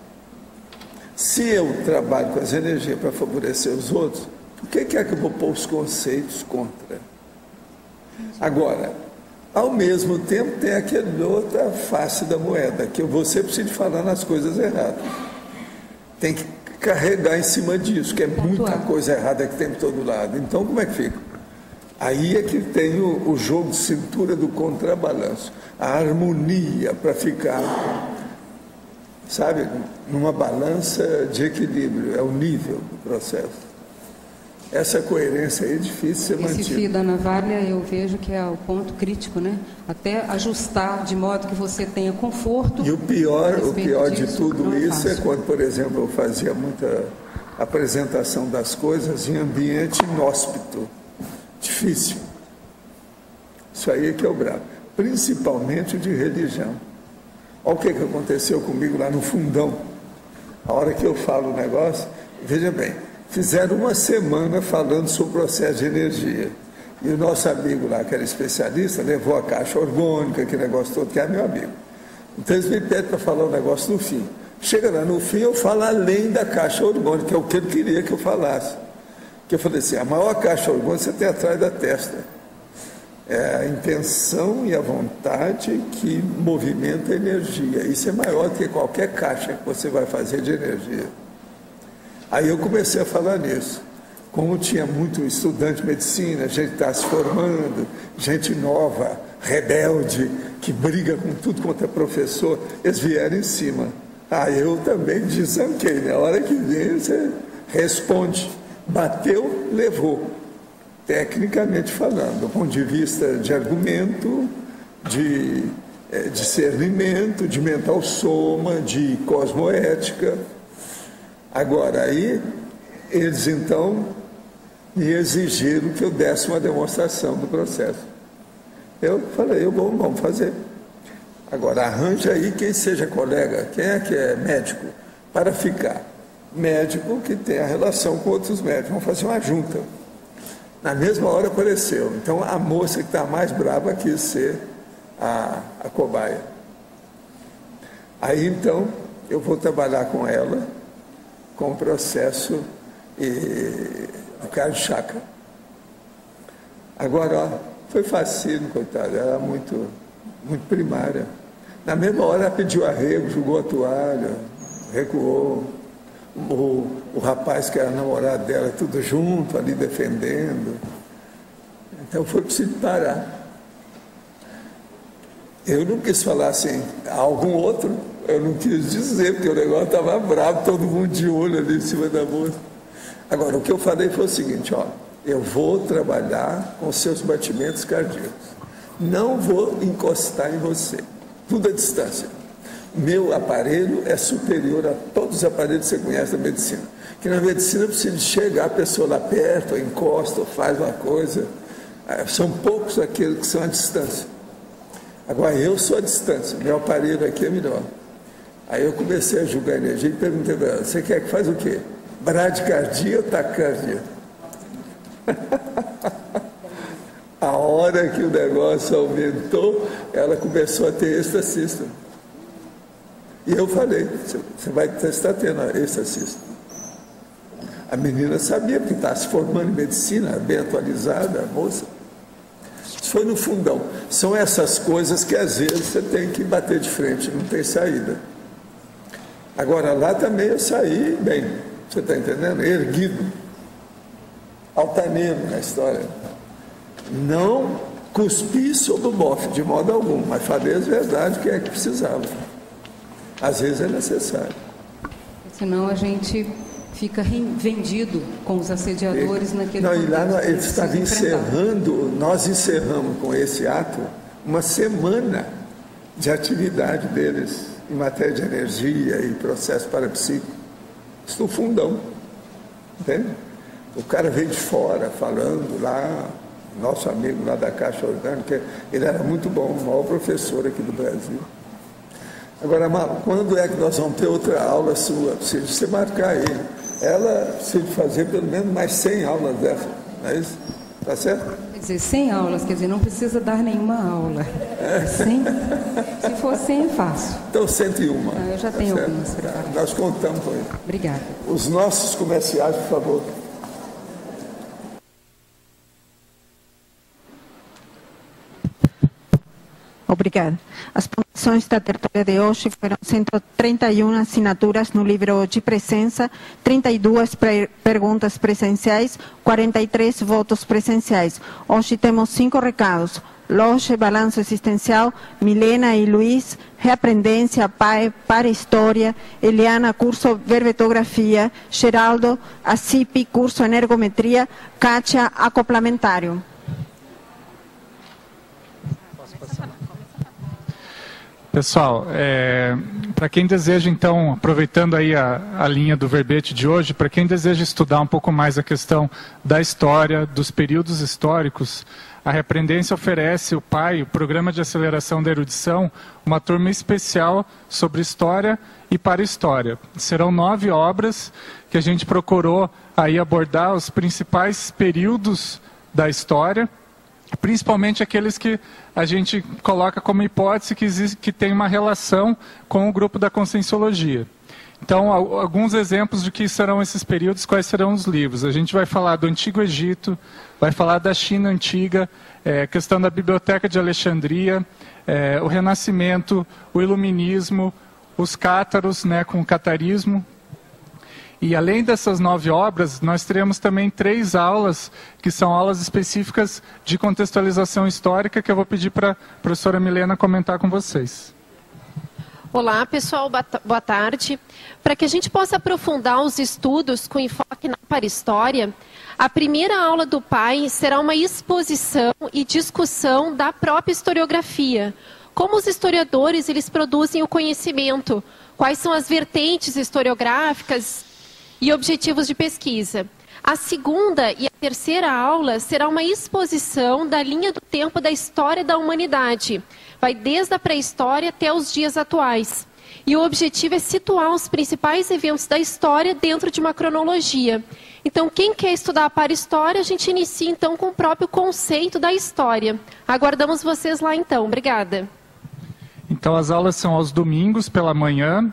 Se eu trabalho com as energias para favorecer os outros, por que é que eu vou pôr os conceitos contra? Agora, ao mesmo tempo, tem aquela outra face da moeda, que você precisa falar nas coisas erradas. Tem que carregar em cima disso, que é muita coisa errada que tem por todo lado. Então, como é que fica? Aí é que tem o jogo de cintura do contrabalanço, a harmonia para ficar, sabe, numa balança de equilíbrio, é o nível do processo. Essa coerência aí é difícil ser mantida. Esse fio da navalha eu vejo que é o ponto crítico, né? Até ajustar de modo que você tenha conforto. E o pior de tudo isso é quando, por exemplo, eu fazia muita apresentação das coisas em ambiente inóspito, difícil. Isso aí é que é o brabo, principalmente de religião. Olha o que aconteceu comigo lá no fundão. A hora que eu falo o negócio, veja bem, fizeram uma semana falando sobre o processo de energia. E o nosso amigo lá, que era especialista, levou a caixa orgânica, aquele negócio todo, que é meu amigo. Então eles me pedem para falar o negócio no fim. Chega lá no fim, eu falo além da caixa orgânica, que é o que ele queria que eu falasse. Que eu falei assim, a maior caixa orgânica você tem atrás da testa. É a intenção e a vontade que movimenta a energia. Isso é maior do que qualquer caixa que você vai fazer de energia. Aí eu comecei a falar nisso. Como tinha muito estudante de medicina, gente que está se formando, gente nova, rebelde, que briga com tudo quanto é professor, eles vieram em cima. Aí eu também desanquei. Na hora que vem, você responde. Bateu, levou. Tecnicamente falando, do ponto de vista de argumento, de discernimento, de mental soma, de cosmoética. Agora, aí, eles então me exigiram que eu desse uma demonstração do processo. Eu falei, vamos fazer. Agora, arranja aí quem seja colega, quem é que é médico, para ficar. Médico que tem a relação com outros médicos. Vamos fazer uma junta. Na mesma hora apareceu. Então, a moça que está mais brava quis ser a cobaia. Aí, então, eu vou trabalhar com ela, com o processo do Karl Chakra. Agora, ó, foi facílimo, coitada, era muito primária. Na mesma hora ela pediu arrego, jogou a toalha, recuou. O rapaz que era namorado dela, tudo junto, ali defendendo. Então foi preciso parar. Eu não quis falar assim, algum outro, eu não quis dizer, porque o negócio estava bravo, todo mundo de olho ali em cima da moça. Agora, o que eu falei foi o seguinte, ó, eu vou trabalhar com seus batimentos cardíacos. Não vou encostar em você, tudo à distância. Meu aparelho é superior a todos os aparelhos que você conhece da medicina. Que na medicina precisa chegar a pessoa lá perto, ou encosta, ou faz uma coisa. São poucos aqueles que são à distância. Agora, eu sou à distância, meu aparelho aqui é melhor. Aí eu comecei a julgar a energia e perguntei para ela, você quer que faz o quê? Bradicardia ou taquicardia? A hora que o negócio aumentou, ela começou a ter êxtase. E eu falei, você está tendo êxtase. A menina sabia, porque está se formando em medicina, bem atualizada, a moça. Isso foi no fundão. São essas coisas que às vezes você tem que bater de frente, não tem saída. Agora, lá também eu saí bem, você está entendendo? Erguido, altaneiro na história. Não cuspi sobre o bofe, de modo algum, mas falei as verdades que é que precisava. Às vezes é necessário. Senão a gente fica vendido com os assediadores naquele momento. E lá eles estavam encerrando, nós encerramos com esse ato uma semana de atividade deles em matéria de energia e processo parapsíquico, isso no fundão, entende? O cara veio de fora falando lá, nosso amigo lá da Caixa Orgânica, ele era muito bom, o maior professor aqui do Brasil. Agora, Malu, quando é que nós vamos ter outra aula sua? Precisa você marcar ele. Ela precisa fazer pelo menos mais 100 aulas dessa, não é isso? Tá certo? Quer dizer, 100 aulas, quer dizer, não precisa dar nenhuma aula. 100? Se for 100, é fácil. Então, 101. Eu já tenho algumas preparadas. Nós contamos com ele. Obrigada. Os nossos comerciais, por favor. Obrigada. As pontuações da tertúlia de hoje foram 131 assinaturas no livro de presença, 32 perguntas presenciais, 43 votos presenciais. Hoje temos 5 recados. Loche, balanço existencial, Milena e Luiz, reaprendência, PAE, para história, Eliana, curso verbetografia, Geraldo, a CIP, curso energometria, Kátia, acoplamentário. Pessoal, para quem deseja, então, aproveitando aí a linha do verbete de hoje, para quem deseja estudar um pouco mais a questão da história, dos períodos históricos, a Reaprendência oferece, o PAI, o Programa de Aceleração da Erudição, uma turma especial sobre história e para história. Serão 9 obras que a gente procurou aí abordar os principais períodos da história, principalmente aqueles que a gente coloca como hipótese que tem uma relação com o grupo da Conscienciologia. Então, alguns exemplos de que serão esses períodos, quais serão os livros. A gente vai falar do Antigo Egito, vai falar da China Antiga, questão da Biblioteca de Alexandria, o Renascimento, o Iluminismo, os cátaros, né, com o catarismo. E além dessas 9 obras, nós teremos também 3 aulas, que são aulas específicas de contextualização histórica, que eu vou pedir para a professora Milena comentar com vocês. Olá, pessoal, boa tarde. Para que a gente possa aprofundar os estudos com enfoque na para-história, a primeira aula do PAI será uma exposição e discussão da própria historiografia. Como os historiadores eles produzem o conhecimento, quais são as vertentes historiográficas e objetivos de pesquisa. A segunda e a terceira aula será uma exposição da linha do tempo da história da humanidade. Vai desde a pré-história até os dias atuais. E o objetivo é situar os principais eventos da história dentro de uma cronologia. Então, quem quer estudar para a história, a gente inicia então com o próprio conceito da história. Aguardamos vocês lá então. Obrigada. Então, as aulas são aos domingos pela manhã,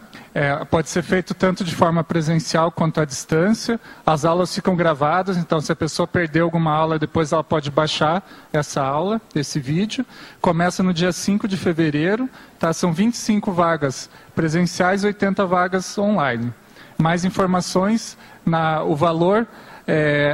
pode ser feito tanto de forma presencial quanto à distância. As aulas ficam gravadas, então se a pessoa perdeu alguma aula, depois ela pode baixar essa aula, esse vídeo. Começa no dia 5 de fevereiro, tá? São 25 vagas presenciais e 80 vagas online. Mais informações, o valor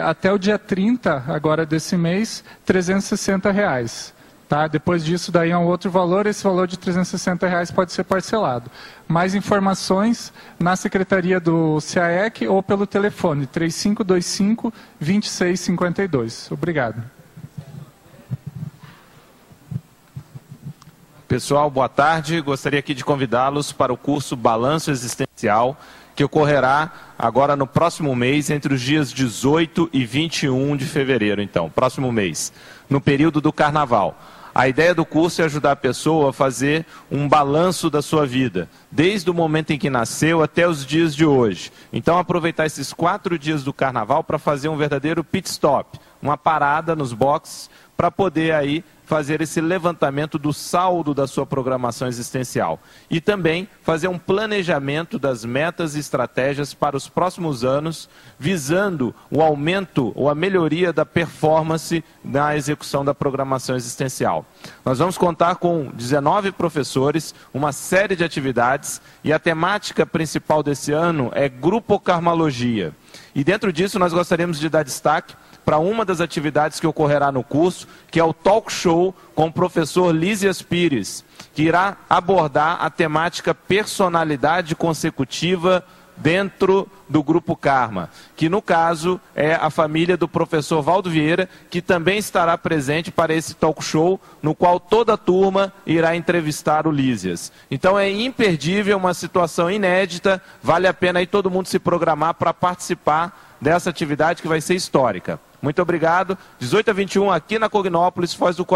até o dia 30 agora desse mês, R$360. Tá? Depois disso, daí é um outro valor, esse valor de R$360 pode ser parcelado. Mais informações na secretaria do CAEC ou pelo telefone 3525-2652. Obrigado. Pessoal, boa tarde. Gostaria aqui de convidá-los para o curso Balanço Existencial, que ocorrerá agora no próximo mês, entre os dias 18 e 21 de fevereiro, então, próximo mês, no período do Carnaval. A ideia do curso é ajudar a pessoa a fazer um balanço da sua vida, desde o momento em que nasceu até os dias de hoje. Então, aproveitar esses 4 dias do Carnaval para fazer um verdadeiro pit stop, uma parada nos boxes, para poder aí fazer esse levantamento do saldo da sua programação existencial. E também fazer um planejamento das metas e estratégias para os próximos anos, visando o aumento ou a melhoria da performance na execução da programação existencial. Nós vamos contar com 19 professores, uma série de atividades, e a temática principal desse ano é Grupocarmalogia. E dentro disso nós gostaríamos de dar destaque para uma das atividades que ocorrerá no curso, que é o talk show com o professor Lísias Pires, que irá abordar a temática personalidade consecutiva dentro do Grupo Karma, que no caso é a família do professor Valdo Vieira, que também estará presente para esse talk show, no qual toda a turma irá entrevistar o Lísias. Então é imperdível, uma situação inédita, vale a pena aí todo mundo se programar para participar dessa atividade que vai ser histórica. Muito obrigado. 18 a 21 aqui na Cognópolis, Foz do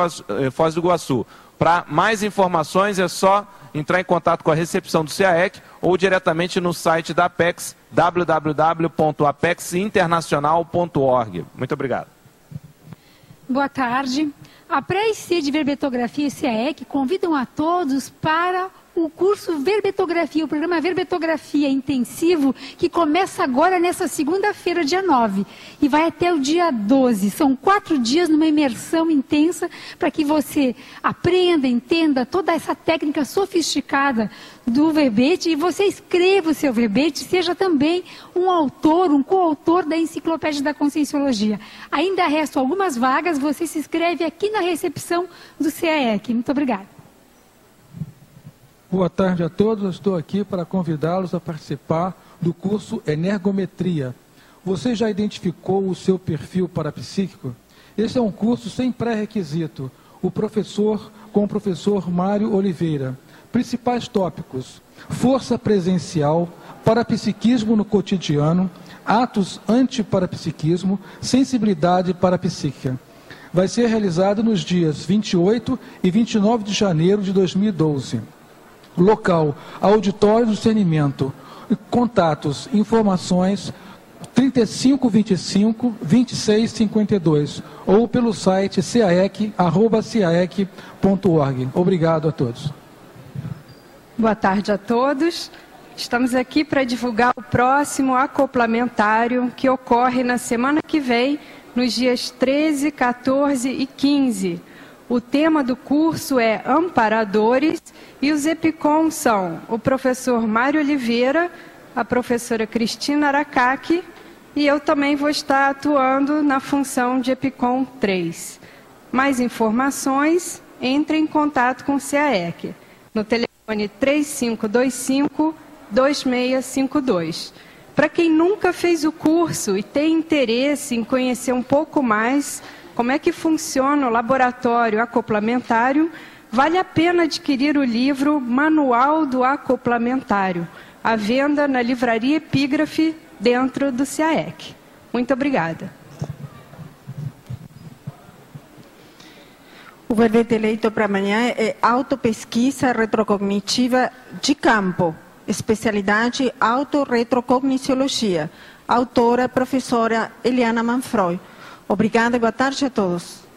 Iguaçu. Para mais informações é só entrar em contato com a recepção do CAEC ou diretamente no site da Apex, www.apexinternacional.org. Muito obrigado. Boa tarde. A Pré-IC de Verbetografia e CAEC convidam a todos para o curso Verbetografia, o programa Verbetografia Intensivo, que começa agora nessa segunda-feira, dia 9, e vai até o dia 12. São 4 dias numa imersão intensa para que você aprenda, entenda toda essa técnica sofisticada do verbete e você escreva o seu verbete, seja também um autor, um coautor da Enciclopédia da Conscienciologia. Ainda restam algumas vagas, você se inscreve aqui na recepção do CAEC. Muito obrigada. Boa tarde a todos, eu estou aqui para convidá-los a participar do curso Energometria. Você já identificou o seu perfil parapsíquico? Esse é um curso sem pré-requisito, com o professor Mário Oliveira. Principais tópicos: força presencial, parapsiquismo no cotidiano, atos antiparapsiquismo, sensibilidade parapsíquica. Vai ser realizado nos dias 28 e 29 de janeiro de 2012. Local: Auditório do Discernimento. Contatos, informações 3525-2652 ou pelo site caec@caec.org. Obrigado a todos. Boa tarde a todos. Estamos aqui para divulgar o próximo acoplamentário que ocorre na semana que vem, nos dias 13, 14 e 15. O tema do curso é Amparadores e os EPICOM são o professor Mário Oliveira, a professora Cristina Aracaki e eu também vou estar atuando na função de EPICOM 3. Mais informações, entre em contato com o CAEC no telefone 3525-2652. Para quem nunca fez o curso e tem interesse em conhecer um pouco mais como é que funciona o laboratório acoplamentário, vale a pena adquirir o livro Manual do Acoplamentário, à venda na Livraria Epígrafe, dentro do CAEC. Muito obrigada. O verbete eleito para amanhã é Autopesquisa Retrocognitiva de Campo, especialidade Autorretrocogniciologia. Autora, professora Eliana Manfroy. Obrigada e boa tarde a todos.